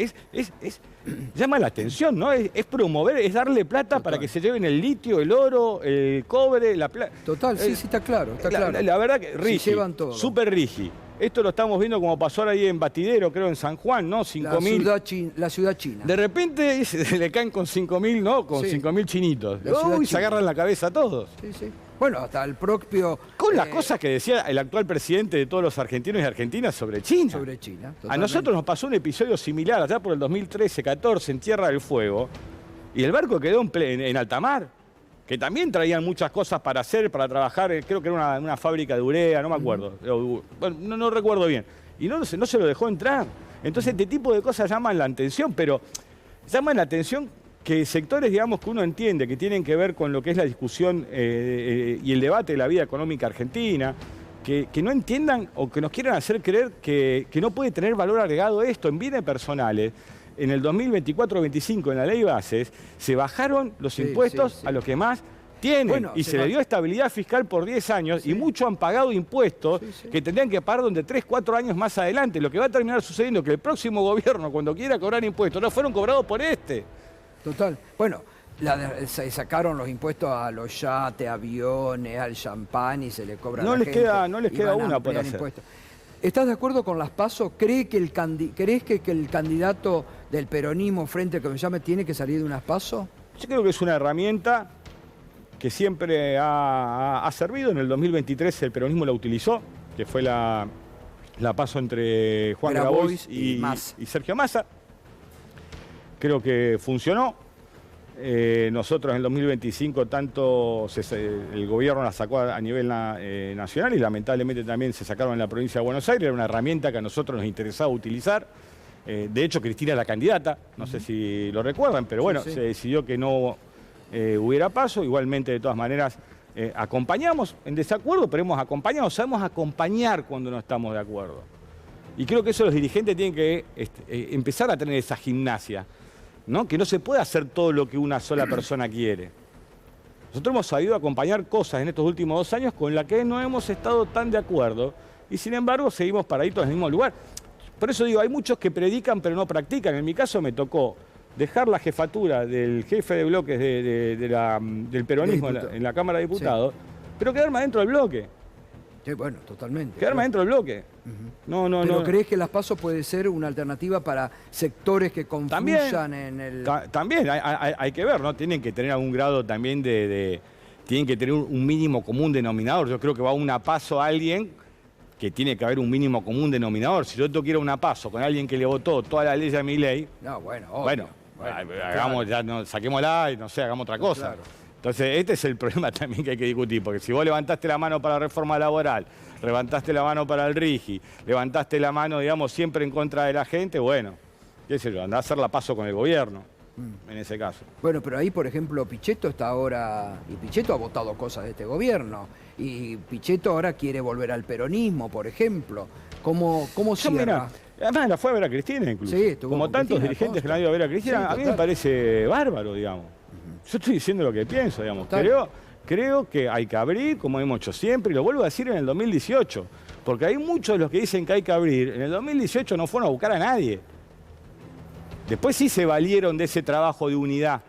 llama la atención, ¿no? Es promover, es darle plata para que se lleven el litio, el oro, el cobre, la plata. Total, sí, está claro, está claro. La verdad que Rigi, se llevan todo. Súper Rigi. Esto lo estamos viendo como pasó ahora ahí en Batidero, creo en San Juan, ¿no? 5.000. La ciudad china. De repente le caen con 5.000, ¿no? Con 5.000 chinitos. Y se agarran la cabeza a todos. Sí, sí. Bueno, hasta el propio... Con las cosas que decía el actual presidente de todos los argentinos y argentinas sobre China. Sobre China, totalmente. A nosotros nos pasó un episodio similar allá por el 2013-14 en Tierra del Fuego y el barco quedó en alta mar, que también traían muchas cosas para hacer, para trabajar, creo que era una fábrica de urea, no me acuerdo, bueno, no recuerdo bien. Y no se lo dejó entrar. Entonces este tipo de cosas llaman la atención, pero llaman la atención que sectores, digamos, que uno entiende, que tienen que ver con lo que es la discusión y el debate de la vida económica argentina, que no entiendan o que nos quieran hacer creer que no puede tener valor agregado esto en bienes personales. En el 2024-25, en la ley bases, se bajaron los impuestos a los que más tienen y se le dio estabilidad fiscal por 10 años y muchos han pagado impuestos que tendrían que pagar de 3, 4 años más adelante. Lo que va a terminar sucediendo es que el próximo gobierno, cuando quiera cobrar impuestos, no fueron cobrados por este. Total. Bueno, se sacaron los impuestos a los yates, aviones, al champán y se le cobra a la gente. No les queda una por hacer. Impuestos. ¿Estás de acuerdo con las PASO? ¿Crees que el candidato del peronismo frente al que me llame tiene que salir de unas PASO? Yo creo que es una herramienta que siempre ha servido. En el 2023 el peronismo la utilizó, que fue la PASO entre Juan Grabois y Sergio Massa. Creo que funcionó. Nosotros en el 2025 tanto el gobierno la sacó a nivel nacional y lamentablemente también se sacaron en la provincia de Buenos Aires. Era una herramienta que a nosotros nos interesaba utilizar. De hecho, Cristina era la candidata, no sé si lo recuerdan, pero bueno, se decidió que no hubiera paso. Igualmente, de todas maneras, acompañamos en desacuerdo, pero hemos acompañado, sabemos acompañar cuando no estamos de acuerdo. Y creo que eso los dirigentes tienen que empezar a tener esa gimnasia, ¿no? Que no se puede hacer todo lo que una sola persona quiere. Nosotros hemos sabido acompañar cosas en estos últimos 2 años con las que no hemos estado tan de acuerdo y sin embargo seguimos paraditos en el mismo lugar. Por eso digo, hay muchos que predican pero no practican. En mi caso me tocó dejar la jefatura del jefe de bloques del peronismo en la Cámara de Diputados, pero quedarme adentro del bloque. Sí, bueno, totalmente. Quedarme dentro del bloque. ¿Pero crees que las PASO puede ser una alternativa para sectores que confuyan en el...? También hay que ver, ¿no? Tienen que tener algún grado también tienen que tener un mínimo común denominador. Yo creo que va a una PASO a alguien que tiene que haber un mínimo común denominador. Si yo tengo que ir a una PASO con alguien que le votó toda la ley a Milei... No, bueno, hagamos, saquémosla y no sé, hagamos otra cosa. Claro. Entonces, este es el problema también que hay que discutir, porque si vos levantaste la mano para la reforma laboral, levantaste la mano para el RIGI, levantaste la mano, digamos, siempre en contra de la gente, bueno, qué sé yo, andá a hacer la paso con el gobierno, en ese caso. Bueno, pero ahí, por ejemplo, Pichetto está ahora, y Pichetto ha votado cosas de este gobierno, y Pichetto ahora quiere volver al peronismo, por ejemplo. ¿Cómo cierra? Además la fue a ver a Cristina incluso. Sí, estuvo como con tantos Cristina, dirigentes que la han consta. ido a ver a Cristina, Sí, a mí me total. parece bárbaro, digamos. Yo estoy diciendo lo que pienso, digamos. Total. Creo que hay que abrir, como hemos hecho siempre, y lo vuelvo a decir en el 2018, porque hay muchos de los que dicen que hay que abrir. En el 2018 no fueron a buscar a nadie. Después sí se valieron de ese trabajo de unidad,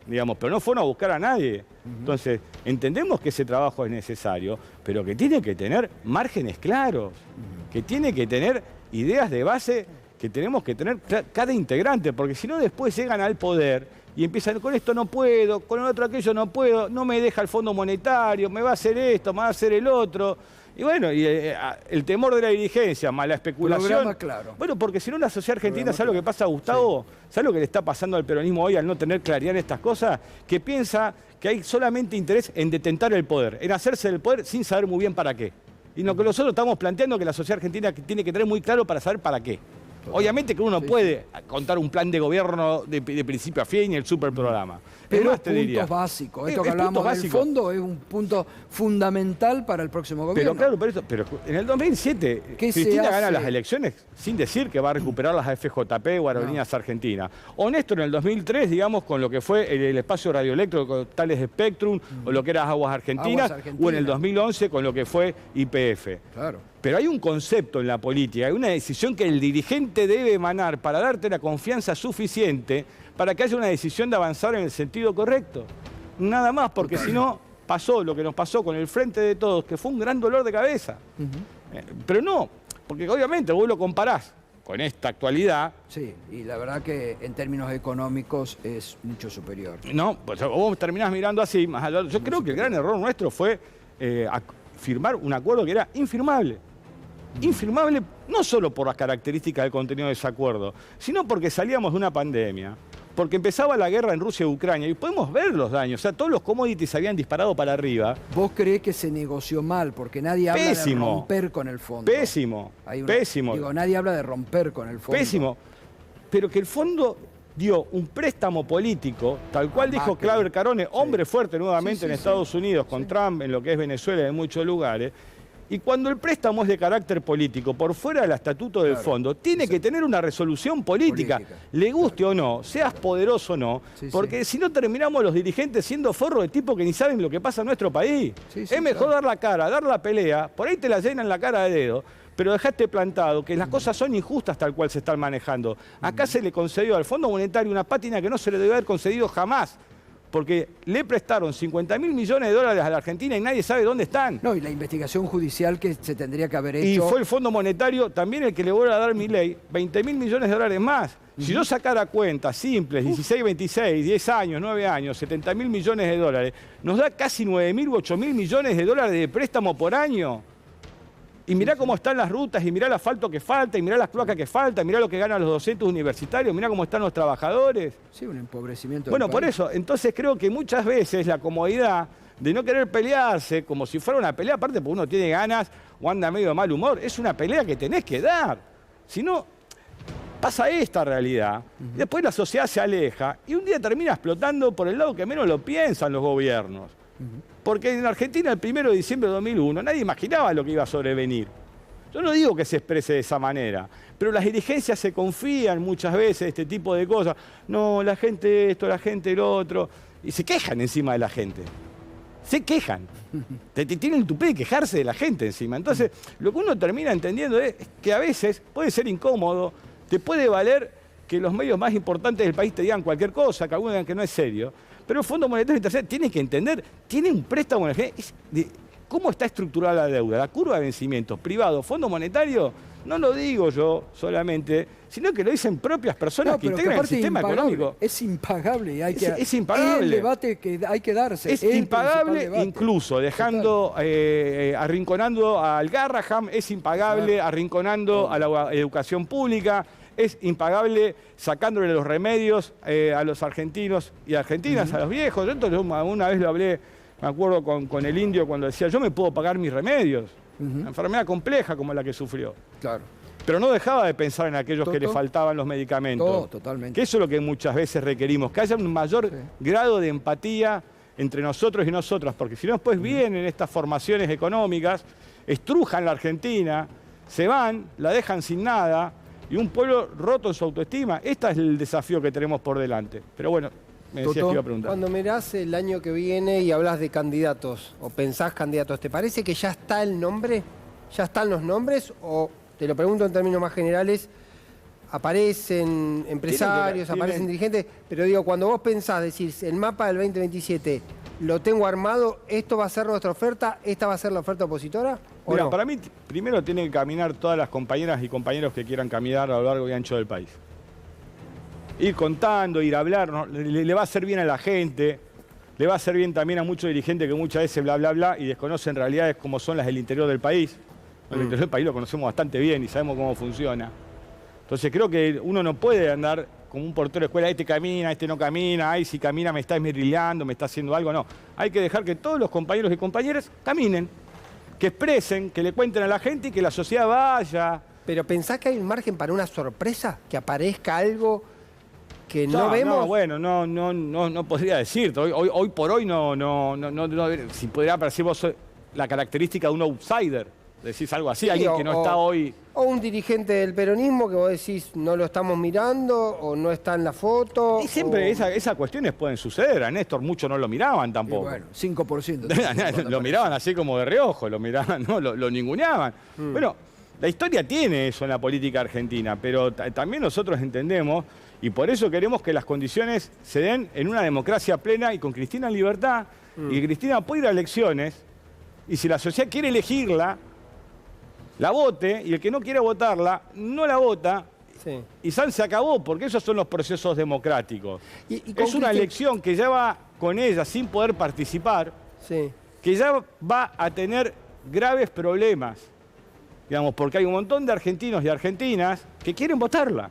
digamos, pero no fueron a buscar a nadie. Entonces, entendemos que ese trabajo es necesario, pero que tiene que tener márgenes claros, que tiene que tener ideas de base que tenemos que tener cada integrante, porque si no después llegan al poder y empiezan, con esto no puedo, con el otro aquello no puedo, no me deja el Fondo Monetario, me va a hacer esto, me va a hacer el otro. Y bueno, el temor de la dirigencia, más la especulación. Programa claro. Bueno, porque si no la sociedad argentina, Programa ¿sabe lo que pasa, Gustavo? ¿Sabe lo que le está pasando al peronismo hoy al no tener claridad en estas cosas? Que piensa que hay solamente interés en detentar el poder, en hacerse del poder sin saber muy bien para qué. Y lo que nosotros estamos planteando que la sociedad argentina tiene que tener muy claro para saber para qué. Obviamente que uno no puede contar un plan de gobierno de principio a fin y el superprograma. Pero más te diría. puntos básicos. Esto Es que hablábamos puntos del básicos. fondo es un punto fundamental para el próximo gobierno. Pero claro, pero en el 2007 ¿Qué se Cristina gana hace? las elecciones sin decir que va a recuperar las FJP o Aerolíneas Argentinas. Honesto, en el 2003, digamos, con lo que fue el espacio radioeléctrico, tales Spectrum, o lo que era Aguas Argentinas, Aguas Argentinas. o en el 2011 con lo que fue YPF. Claro. Pero hay un concepto en la política, hay una decisión que el dirigente debe emanar para darte la confianza suficiente para que haya una decisión de avanzar en el sentido correcto. Nada más, porque si no, pasó lo que nos pasó con el Frente de Todos, que fue un gran dolor de cabeza. Pero no, porque obviamente vos lo comparás con esta actualidad. Sí, y la verdad que en términos económicos es mucho superior. No, pues vos terminás mirando así. Más allá. Yo creo que el gran error nuestro fue firmar un acuerdo que era infirmable. Infirmable no solo por las características del contenido de ese acuerdo, sino porque salíamos de una pandemia, porque empezaba la guerra en Rusia y Ucrania, y podemos ver los daños, o sea, todos los commodities se habían disparado para arriba. ¿Vos creés que se negoció mal? Porque nadie habla Pésimo. de romper con el fondo. Pésimo, pésimo. Digo, nadie habla de romper con el fondo. Pésimo. Pero que el fondo dio un préstamo político, tal cual dijo Macri. Claver Carone, hombre fuerte nuevamente Sí, en sí, Estados Unidos, con Trump, en lo que es Venezuela y en muchos lugares. Y cuando el préstamo es de carácter político, por fuera del estatuto del fondo, tiene que tener una resolución política. Le guste o no, seas poderoso o no, porque si no terminamos los dirigentes siendo forros de tipos que ni saben lo que pasa en nuestro país. Es mejor dar la cara, dar la pelea, por ahí te la llenan la cara de dedo, pero dejaste plantado que las cosas son injustas tal cual se están manejando. Acá se le concedió al Fondo Monetario una pátina que no se le debe haber concedido jamás, porque le prestaron 50.000 millones de dólares a la Argentina y nadie sabe dónde están. No, y la investigación judicial que se tendría que haber hecho. Y fue el Fondo Monetario también el que le vuelve a dar Milei 20.000 millones de dólares más. Si yo sacara cuentas simples, 16, 26, 10 años, 9 años, 70.000 millones de dólares, nos da casi 9.000 u 8.000 millones de dólares de préstamo por año. Y mirá cómo están las rutas, y mirá el asfalto que falta, y mirá las cloacas que faltan, mirá lo que ganan los docentes universitarios, mirá cómo están los trabajadores. Sí, un empobrecimiento. Bueno, del por país. eso, entonces creo que muchas veces la comodidad de no querer pelearse, como si fuera una pelea, aparte porque uno tiene ganas o anda medio de mal humor, es una pelea que tenés que dar. Si no, pasa esta realidad, y después la sociedad se aleja, y un día termina explotando por el lado que menos lo piensan los gobiernos. Porque en Argentina el 1 de diciembre de 2001 nadie imaginaba lo que iba a sobrevenir. Yo no digo que se exprese de esa manera, pero las dirigencias se confían muchas veces de este tipo de cosas. No, la gente esto, la gente lo otro. Y se quejan encima de la gente. Se quejan. Tienen el tupé de quejarse de la gente encima. Entonces, lo que uno termina entendiendo es que a veces puede ser incómodo, te puede valer que los medios más importantes del país te digan cualquier cosa, que algunos digan que no es serio. Pero el Fondo Monetario Internacional tiene que entender, tiene un préstamo en el ¿cómo está estructurada la deuda? La curva de vencimientos, privado, Fondo Monetario, no lo digo yo solamente, sino que lo dicen propias personas que integran el sistema económico. Es impagable y hay que... Es impagable. Es el debate que hay que darse. Es el impagable, principal debate. incluso dejando, arrinconando al Garraham, es impagable, arrinconando a la educación pública, es impagable sacándole los remedios a los argentinos y argentinas, a los viejos. Yo entonces una vez lo hablé, me acuerdo con el indio cuando decía, yo me puedo pagar mis remedios. Una enfermedad compleja como la que sufrió. Claro. Pero no dejaba de pensar en aquellos que le faltaban los medicamentos. Totalmente. Que eso es lo que muchas veces requerimos, que haya un mayor grado de empatía entre nosotros y nosotras, porque si no después vienen estas formaciones económicas, estrujan la Argentina, se van, la dejan sin nada, y un pueblo roto en su autoestima. Este es el desafío que tenemos por delante. Pero bueno, me decías que iba a preguntar. Cuando mirás el año que viene y hablas de candidatos, o pensás candidatos, ¿te parece que ya está el nombre? ¿Ya están los nombres? O, te lo pregunto en términos más generales, aparecen empresarios, aparecen dirigentes, pero digo, cuando vos pensás, decís, el mapa del 2027, lo tengo armado, ¿esto va a ser nuestra oferta? ¿Esta va a ser la oferta opositora? Mira, no? para mí, primero tienen que caminar todas las compañeras y compañeros que quieran caminar a lo largo y ancho del país. Ir contando, ir a hablar, ¿no? Le va a hacer bien a la gente, le va a hacer bien también a muchos dirigentes que muchas veces bla, bla, bla, y desconocen realidades como son las del interior del país. El interior del país lo conocemos bastante bien y sabemos cómo funciona. Entonces creo que uno no puede andar como un portero de escuela, este camina, este no camina, ay, si camina me está esmirrileando, me está haciendo algo, no. Hay que dejar que todos los compañeros y compañeras caminen, que expresen, que le cuenten a la gente y que la sociedad vaya. Pero ¿pensás que hay un margen para una sorpresa? ¿Que aparezca algo que no vemos? No, bueno, no podría decirte. Hoy por hoy no, si podría parecer vos la característica de un outsider. Decís algo así, sí, alguien que no está hoy... O un dirigente del peronismo que vos decís no lo estamos mirando o no está en la foto. Y siempre esas cuestiones pueden suceder. A Néstor muchos no lo miraban tampoco. Y bueno, 5%. Lo miraban así como de reojo, lo miraban, no, lo ninguneaban. Bueno, la historia tiene eso en la política argentina, pero también nosotros entendemos, y por eso queremos que las condiciones se den en una democracia plena y con Cristina en libertad, y que Cristina pueda ir a elecciones, y si la sociedad quiere elegirla, la vote, y el que no quiere votarla, no la vota, sí. Y se acabó, porque esos son los procesos democráticos. Es una elección que ya va con ella sin poder participar, sí. Que ya va a tener graves problemas, digamos, porque hay un montón de argentinos y argentinas que quieren votarla.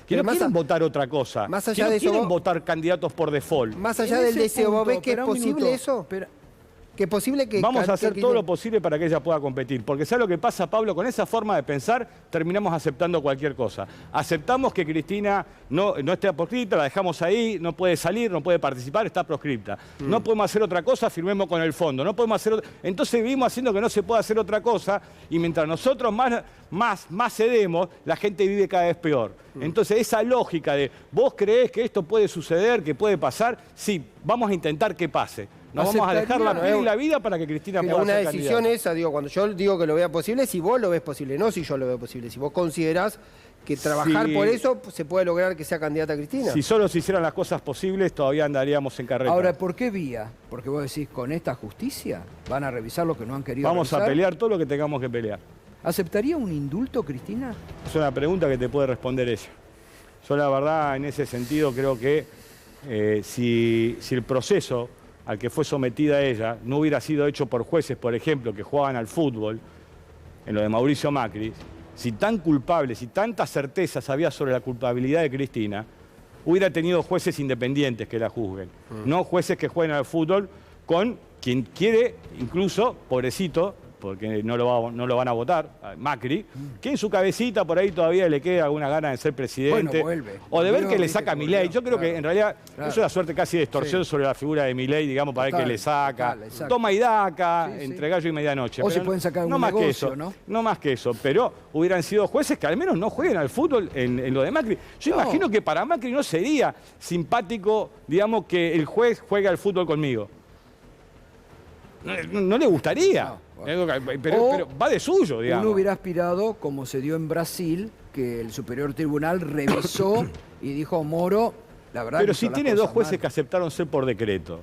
Que no quieren votar otra cosa, más allá que no de quieren eso, votar candidatos por default. Más allá del deseo, ¿vos ves que es posible eso? Que es posible que... Vamos a hacer todo lo posible para que ella pueda competir. Porque ¿sabes lo que pasa, Pablo? Con esa forma de pensar terminamos aceptando cualquier cosa. Aceptamos que Cristina no esté proscripta, la dejamos ahí, no puede salir, no puede participar, está proscripta. No podemos hacer otra cosa, firmemos con el fondo. No podemos hacer Entonces vivimos haciendo que no se puede hacer otra cosa y mientras nosotros más cedemos, la gente vive cada vez peor. Entonces esa lógica de ¿vos creés que esto puede suceder, que puede pasar? Sí, vamos a intentar que pase. No vamos a dejar la vida para que Cristina pueda ser una decisión candidata. Esa, digo, cuando yo digo que lo vea posible, si vos lo ves posible, no si yo lo veo posible. Si vos considerás que trabajar por eso se puede lograr que sea candidata Cristina. Si solo se hicieran las cosas posibles, todavía andaríamos en carrera. Ahora, ¿por qué vía? Porque vos decís, con esta justicia van a revisar lo que no han querido Vamos revisar. A pelear todo lo que tengamos que pelear. ¿Aceptaría un indulto, Cristina? Es una pregunta que te puede responder ella. Yo la verdad, en ese sentido, creo que si el proceso al que fue sometida ella no hubiera sido hecho por jueces, por ejemplo, que jugaban al fútbol, en lo de Mauricio Macri, si tan culpables y tantas certezas había sobre la culpabilidad de Cristina, hubiera tenido jueces independientes que la juzguen, no jueces que jueguen al fútbol con quien quiere, incluso, pobrecito, porque no lo van a votar, Macri, que en su cabecita por ahí todavía le queda alguna gana de ser presidente. Bueno, vuelve. O de ver que le saca a Milei. Yo creo que en realidad es una suerte casi de extorsión sobre la figura de Milei, digamos, para ver que le saca. Toma y daca, entre gallo y medianoche. O se pueden sacar un negocio, ¿no? No más que eso, pero hubieran sido jueces que al menos no jueguen al fútbol en lo de Macri. Yo imagino que para Macri no sería simpático, digamos, que el juez juegue al fútbol conmigo. No le gustaría. Pero va de suyo, digamos. Uno hubiera aspirado, como se dio en Brasil, que el Superior Tribunal revisó y dijo, Moro, la verdad. Pero si tiene dos jueces que aceptaron ser por decreto,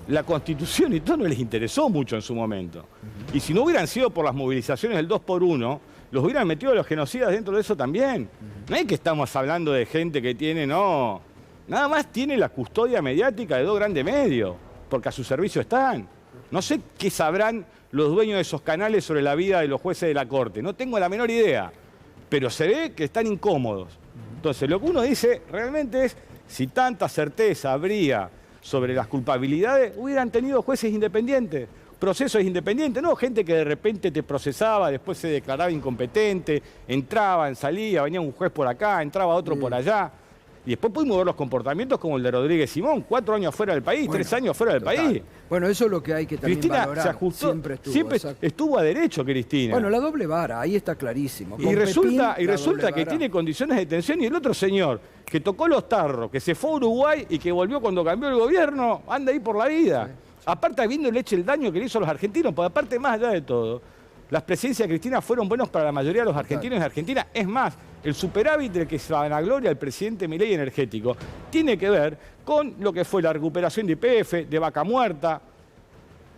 la Constitución y todo no les interesó mucho en su momento. Y si no hubieran sido por las movilizaciones del 2x1, los hubieran metido a los genocidas dentro de eso también. No es que estamos hablando de gente que tiene, no. Nada más tiene la custodia mediática de dos grandes medios, porque a su servicio están. No sé qué sabrán los dueños de esos canales sobre la vida de los jueces de la Corte. No tengo la menor idea, pero se ve que están incómodos. Entonces, lo que uno dice realmente es, si tanta certeza habría sobre las culpabilidades, hubieran tenido jueces independientes, procesos independientes, no gente que de repente te procesaba, después se declaraba incompetente, entraban, salía, venía un juez por acá, entraba otro por allá. Y después pudimos ver los comportamientos como el de Rodríguez Simón, 4 años fuera del país, Bueno, 3 años fuera del total. país. Bueno, eso es lo que hay que también Cristina valorar. se ajustó, Siempre estuvo. Exacto. estuvo a derecho, Cristina. Bueno, la doble vara, ahí está clarísimo. Y Con resulta, Pepín, la doble que vara. tiene condiciones de detención y el otro señor que tocó los tarros, que se fue a Uruguay y que volvió cuando cambió el gobierno, anda ahí por la vida. Sí. Aparte habiéndole hecho el daño que le hizo a los argentinos, porque aparte más allá de todo, las presidencias de Cristina fueron buenos para la mayoría de los argentinos y argentinas. Es más, el superávit del que se vanagloria el presidente Milei energético tiene que ver con lo que fue la recuperación de YPF, de Vaca Muerta.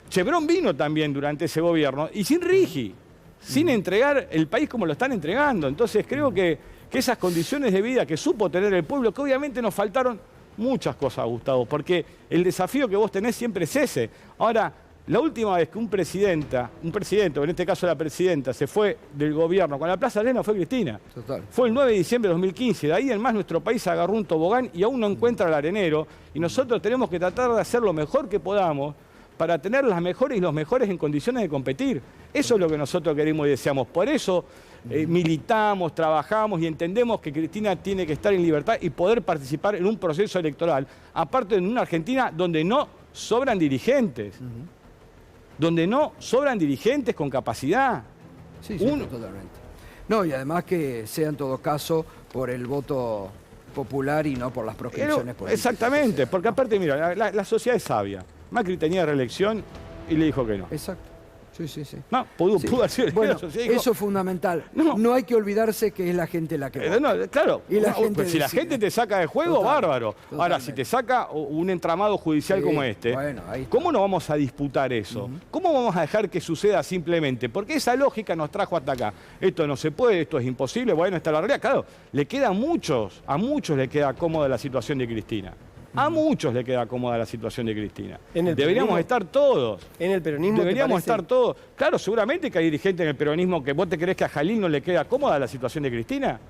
Chevron vino también durante ese gobierno y sin Rigi, sin entregar el país como lo están entregando. Entonces creo que esas condiciones de vida que supo tener el pueblo, que obviamente nos faltaron muchas cosas, Gustavo, porque el desafío que vos tenés siempre es ese. Ahora, la última vez que un presidente, o en este caso la presidenta, se fue del gobierno con la Plaza Llena fue Cristina. Total. Fue el 9 de diciembre de 2015. De ahí en más nuestro país agarró un tobogán y aún no encuentra el arenero. Y nosotros tenemos que tratar de hacer lo mejor que podamos para tener las mejores y los mejores en condiciones de competir. Eso es lo que nosotros queremos y deseamos. Por eso militamos, trabajamos y entendemos que Cristina tiene que estar en libertad y poder participar en un proceso electoral. Aparte en una Argentina donde no sobran dirigentes. Donde no sobran dirigentes con capacidad. Sí, totalmente. No, y además que sea en todo caso por el voto popular y no por las proscripciones políticas. Exactamente, porque aparte, mira, la sociedad es sabia. Macri tenía reelección y le dijo que no. Exacto. Sí. No, pudo haber sido Bueno, la sociedad. Dijo, eso es fundamental. No. No hay que olvidarse que es la gente la que vota. no, claro, Y la gente pues si la decide. gente te saca de juego, Total, bárbaro. Ahora, totalmente. si te saca un entramado judicial Sí, como este, bueno, ahí está. ¿cómo no vamos a disputar eso? ¿Cómo vamos a dejar que suceda simplemente? Porque esa lógica nos trajo hasta acá. Esto no se puede, esto es imposible, bueno, está la realidad. Claro, a muchos le queda cómoda la situación de Cristina. A muchos le queda cómoda la situación de Cristina. Deberíamos estar todos. En el peronismo, ¿te Deberíamos parece? estar todos. Claro, seguramente que hay dirigentes en el peronismo que vos te creés que a Jalil no le queda cómoda la situación de Cristina.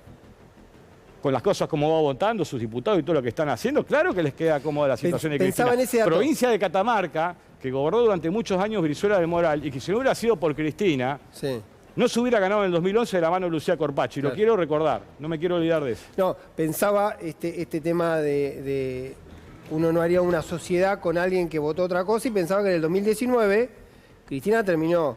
Con las cosas como va votando, sus diputados y todo lo que están haciendo, claro que les queda cómoda la situación de Cristina. Pensaba en ese dato. Provincia de Catamarca, que gobernó durante muchos años Brizuela del Moral y que si no hubiera sido por Cristina, Sí. no se hubiera ganado en el 2011 de la mano de Lucía Corpachi. Claro. Lo quiero recordar, no me quiero olvidar de eso. No, pensaba este tema de uno no haría una sociedad con alguien que votó otra cosa y pensaba que en el 2019 Cristina terminó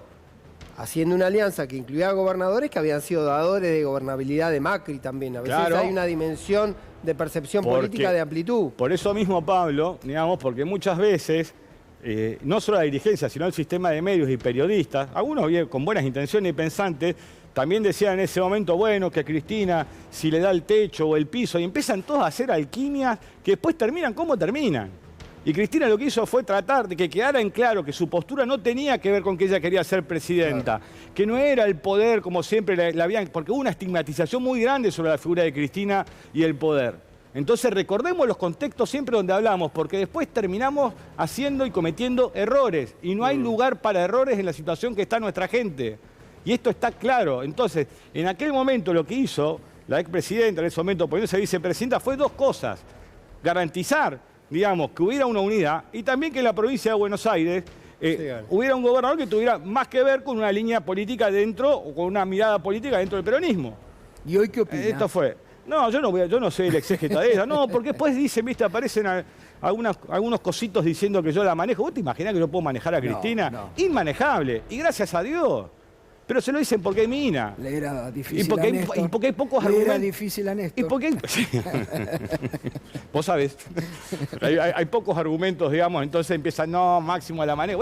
haciendo una alianza que incluía a gobernadores que habían sido dadores de gobernabilidad de Macri también. A veces Claro. hay una dimensión de percepción Porque- política de amplitud. Por eso mismo, Pablo, digamos, porque muchas veces, no solo la dirigencia, sino el sistema de medios y periodistas, algunos bien con buenas intenciones y pensantes, también decían en ese momento, bueno, que a Cristina si le da el techo o el piso, y empiezan todos a hacer alquimias que después terminan como terminan. Y Cristina lo que hizo fue tratar de que quedara en claro que su postura no tenía que ver con que ella quería ser presidenta, que no era el poder como siempre la habían, porque hubo una estigmatización muy grande sobre la figura de Cristina y el poder. Entonces recordemos los contextos siempre donde hablamos, porque después terminamos haciendo y cometiendo errores, y no hay lugar para errores en la situación que está nuestra gente. Y esto está claro. Entonces, en aquel momento lo que hizo la expresidenta, en ese momento poniéndose vicepresidenta, fue dos cosas. Garantizar, digamos, que hubiera una unidad y también que en la provincia de Buenos Aires hubiera un gobernador que tuviera más que ver con una línea política dentro o con una mirada política dentro del peronismo. ¿Y hoy qué opinas? Esto fue. No, yo no soy el exégeta de ella. No, porque después dicen, viste, aparecen algunos cositos diciendo que yo la manejo. ¿Vos te imaginás que yo puedo manejar a Cristina? no. Inmanejable. Y gracias a Dios. Pero se lo dicen porque es mina. Le era difícil porque a Néstor. y porque hay pocos Le era argumentos. difícil a Néstor. Y porque hay... Vos sabés. Hay pocos argumentos, digamos, entonces empiezan, no, máximo a la manera.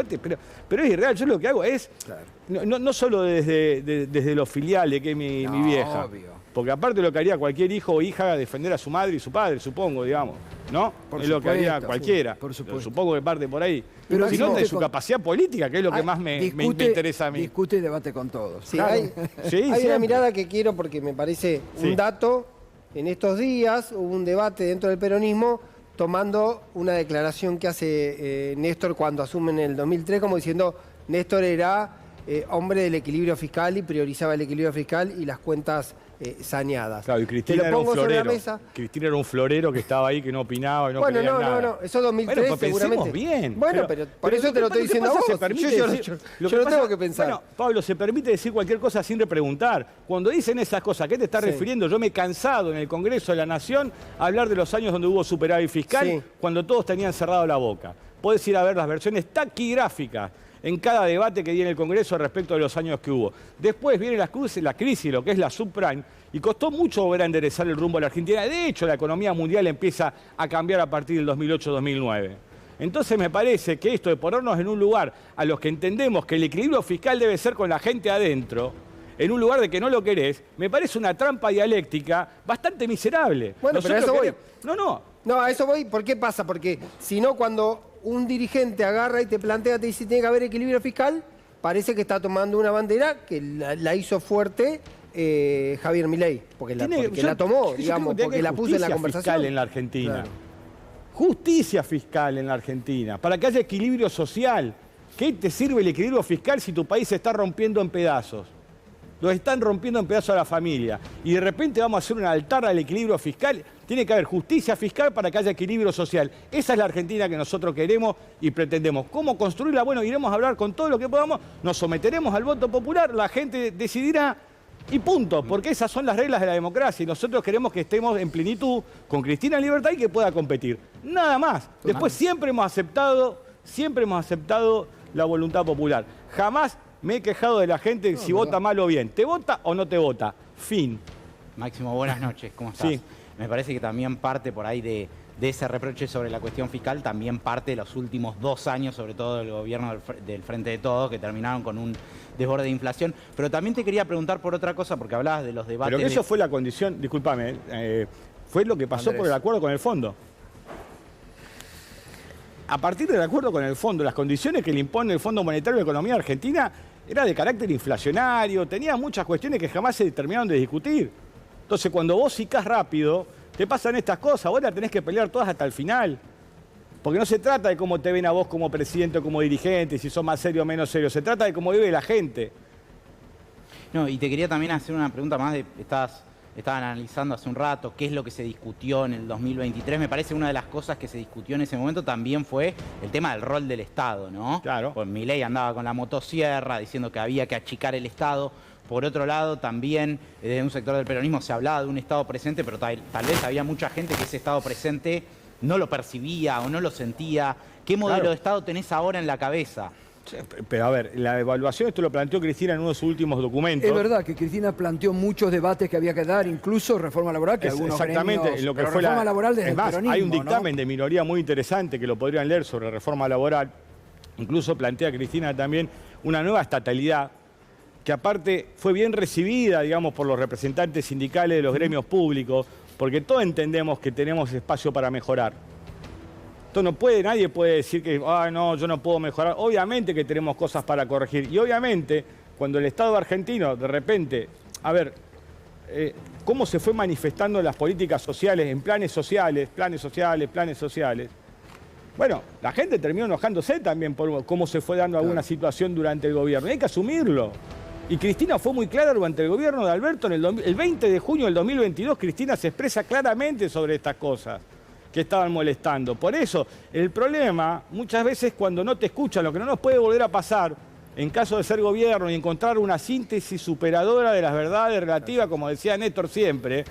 Pero es irreal. Yo lo que hago es, Claro. no solo desde los filiales, que es mi vieja. Obvio. Porque aparte lo que haría cualquier hijo o hija, defender a su madre y su padre, supongo, digamos. ¿No? Por Es lo que haría supuesto, cualquiera. por supuesto. Supongo que parte por ahí. Pero Si no, discute de su con- capacidad política, que es lo que más me interesa a mí. Discute y debate con todos. Sí, Claro. hay una siempre. mirada que quiero porque me parece Sí. un dato. En estos días hubo un debate dentro del peronismo tomando una declaración que hace Néstor cuando asume en el 2003, como diciendo Néstor era hombre del equilibrio fiscal y priorizaba el equilibrio fiscal y las cuentas saneadas. Claro, y Cristina era un florero. Cristina era un florero que estaba ahí, que no opinaba y no quería nada. No, eso 2003 bueno, pues seguramente. Bien. Bueno, pero por eso te lo estoy diciendo a vos. Yo lo tengo que pensar. Bueno, Pablo, se permite decir cualquier cosa sin preguntar. Cuando dicen esas cosas, ¿a qué te estás refiriendo? Yo me he cansado en el Congreso de la Nación a hablar de los años donde hubo superávit fiscal, cuando todos tenían cerrado la boca. Podés ir a ver las versiones taquigráficas en cada debate que di en el Congreso respecto de los años que hubo. Después viene la crisis, lo que es la subprime, y costó mucho volver a enderezar el rumbo a la Argentina. De hecho, la economía mundial empieza a cambiar a partir del 2008-2009. Entonces me parece que esto de ponernos en un lugar a los que entendemos que el equilibrio fiscal debe ser con la gente adentro, en un lugar de que no lo querés, me parece una trampa dialéctica bastante miserable. Bueno, pero a eso voy. No, a eso voy. ¿Por qué pasa? Porque si no, cuando un dirigente agarra y te plantea, te dice, tiene que haber equilibrio fiscal, parece que está tomando una bandera que la hizo fuerte Javier Milei, porque la tomó, digamos, porque la puso en la conversación. Fiscal en la Argentina. Claro. Justicia fiscal en la Argentina, para que haya equilibrio social. ¿Qué te sirve el equilibrio fiscal si tu país se está rompiendo en pedazos? Lo están rompiendo en pedazos a la familia. Y de repente vamos a hacer un altar al equilibrio fiscal. Tiene que haber justicia fiscal para que haya equilibrio social. Esa es la Argentina que nosotros queremos y pretendemos. ¿Cómo construirla? Bueno, iremos a hablar con todo lo que podamos, nos someteremos al voto popular, la gente decidirá y punto, porque esas son las reglas de la democracia y nosotros queremos que estemos en plenitud con Cristina en libertad y que pueda competir. Nada más. Después siempre hemos aceptado la voluntad popular. Jamás me he quejado de la gente si vota mal o bien. ¿Te vota o no te vota? Fin. Máximo, buenas noches. ¿Cómo estás? Sí. Me parece que también parte por ahí de ese reproche sobre la cuestión fiscal, también parte de los últimos 2 años, sobre todo del gobierno del Frente de Todos, que terminaron con un desborde de inflación. Pero también te quería preguntar por otra cosa, porque hablabas de los debates... Pero que eso fue la condición, discúlpame, fue lo que pasó por el acuerdo con el fondo. A partir del acuerdo con el fondo, las condiciones que le impone el Fondo Monetario de Economía Argentina era de carácter inflacionario, tenía muchas cuestiones que jamás se terminaron de discutir. Entonces, cuando vos cicás rápido, te pasan estas cosas, vos las tenés que pelear todas hasta el final. Porque no se trata de cómo te ven a vos como presidente o como dirigente, si sos más serio o menos serio, se trata de cómo vive la gente. No, y te quería también hacer una pregunta más estaban analizando hace un rato qué es lo que se discutió en el 2023. Me parece una de las cosas que se discutió en ese momento también fue el tema del rol del Estado, ¿no? Claro. Pues Milei andaba con la motosierra diciendo que había que achicar el Estado. Por otro lado, también desde un sector del peronismo se hablaba de un Estado presente, pero tal vez había mucha gente que ese Estado presente no lo percibía o no lo sentía. ¿Qué modelo de Estado tenés ahora en la cabeza? Pero a ver, la evaluación, esto lo planteó Cristina en uno de sus últimos documentos. Es verdad que Cristina planteó muchos debates que había que dar, incluso reforma laboral, que algunos exactamente, gremios, lo que fue reforma laboral desde es más, el peronismo, hay un dictamen ¿no? de minoría muy interesante que lo podrían leer sobre reforma laboral. Incluso plantea Cristina también una nueva estatalidad que aparte fue bien recibida, digamos, por los representantes sindicales de los gremios públicos, porque todos entendemos que tenemos espacio para mejorar. Entonces nadie puede decir que, no, yo no puedo mejorar. Obviamente que tenemos cosas para corregir. Y obviamente, cuando el Estado argentino, de repente, cómo se fue manifestando las políticas sociales en planes sociales. Bueno, la gente terminó enojándose también por cómo se fue dando alguna situación durante el gobierno. Y hay que asumirlo. Y Cristina fue muy clara durante el gobierno de Alberto. El 20 de junio del 2022, Cristina se expresa claramente sobre estas cosas que estaban molestando. Por eso, el problema, muchas veces cuando no te escuchan, lo que no nos puede volver a pasar, en caso de ser gobierno y encontrar una síntesis superadora de las verdades relativas, como decía Néstor siempre,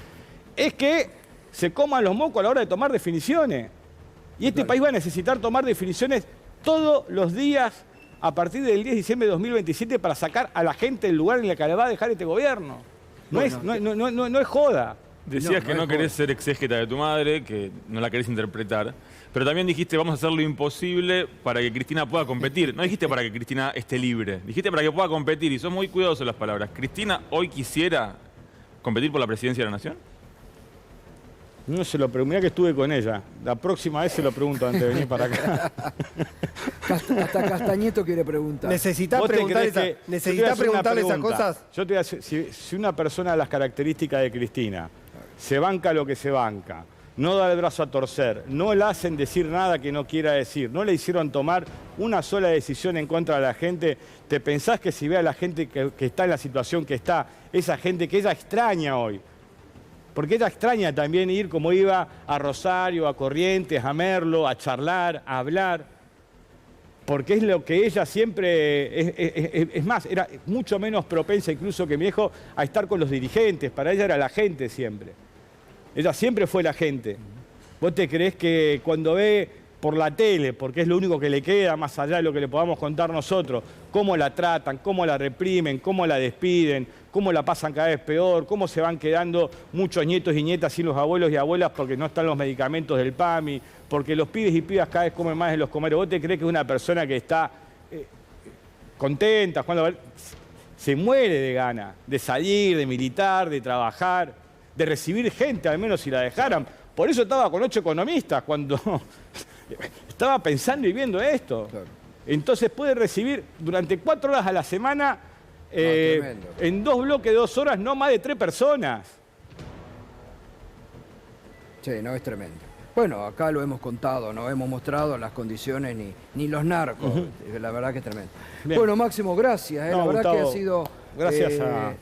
es que se coman los mocos a la hora de tomar definiciones. Y este país va a necesitar tomar definiciones todos los días a partir del 10 de diciembre de 2027 para sacar a la gente del lugar en el que le va a dejar este gobierno. No es joda. Decías que no querés ser exégeta de tu madre, que no la querés interpretar, pero también dijiste vamos a hacer lo imposible para que Cristina pueda competir. No dijiste para que Cristina esté libre, dijiste para que pueda competir y sos muy cuidadoso en las palabras. ¿Cristina hoy quisiera competir por la presidencia de la Nación? No se lo pregunto, mirá que estuve con ella. La próxima vez se lo pregunto antes de venir para acá. Hasta Castañeto quiere preguntar. ¿Necesitas preguntarle esas cosas? Yo te voy a decir, si una persona de las características de Cristina se banca lo que se banca, no da el brazo a torcer, no le hacen decir nada que no quiera decir, no le hicieron tomar una sola decisión en contra de la gente, ¿te pensás que si ve a la gente que está en la situación que está, esa gente que ella extraña hoy? Porque ella extraña también ir como iba a Rosario, a Corrientes, a Merlo, a charlar, a hablar, porque es lo que ella siempre, es más, era mucho menos propensa incluso que mi viejo a estar con los dirigentes, para ella era la gente siempre. Ella siempre fue la gente. ¿Vos te creés que cuando ve por la tele, porque es lo único que le queda más allá de lo que le podamos contar nosotros, cómo la tratan, cómo la reprimen, cómo la despiden, cómo la pasan cada vez peor, cómo se van quedando muchos nietos y nietas sin los abuelos y abuelas porque no están los medicamentos del PAMI, porque los pibes y pibas cada vez comen más en los comeros? ¿Vos te creés que es una persona que está contenta, cuando se muere de gana de salir, de militar, de trabajar, de recibir gente, al menos si la dejaran? Por eso estaba con 8 economistas cuando estaba pensando y viendo esto. Claro. Entonces puede recibir durante 4 horas a la semana, en 2 bloques de 2 horas, no más de 3 personas. Sí, no, es tremendo. Bueno, acá lo hemos contado, no hemos mostrado las condiciones ni los narcos. La verdad que es tremendo. Bien. Bueno, Máximo, gracias. No, la verdad Gustavo, que ha sido... gracias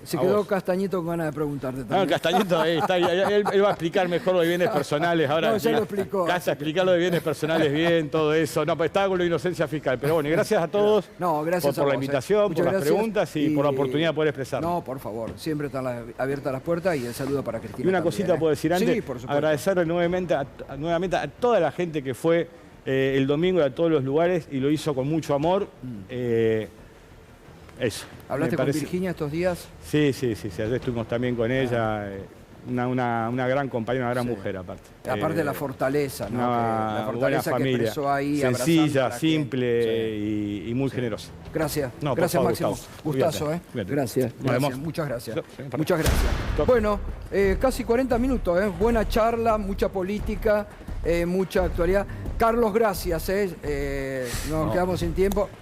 se a quedó vos. Castañito con ganas de preguntarte también. No, Castañito está ahí, él va a explicar mejor lo de bienes personales. Ahora, No, ya lo explicó. Casa, explicar lo de bienes personales bien, todo eso. No, pues estaba con la inocencia fiscal. Pero bueno, y gracias a todos No, gracias por a la vos, invitación, Muchas por las gracias. preguntas y por la oportunidad de poder expresarnos. No, por favor, siempre están abiertas las puertas y el saludo para Cristina. Y una también, cosita puedo decir antes, Sí, por supuesto. agradecerle nuevamente a toda la gente que fue el domingo a todos los lugares y lo hizo con mucho amor. Eso. ¿Hablaste me con parece... Virginia estos días? Sí, ayer estuvimos también con ella, una gran compañera, una gran mujer aparte. Aparte de la fortaleza, ¿no? Una La buena fortaleza que familia, expresó ahí, abrazando a sencilla, la simple gente. y muy generosa. Gracias, No, por gracias favor, Máximo. Gustavo. Gustazo, Cuídate, cuídate. Gracias, Nos vemos. muchas gracias. Perdón. Muchas gracias. Bueno, casi 40 minutos, buena charla, mucha política, mucha actualidad. Carlos, gracias, nos quedamos sin tiempo.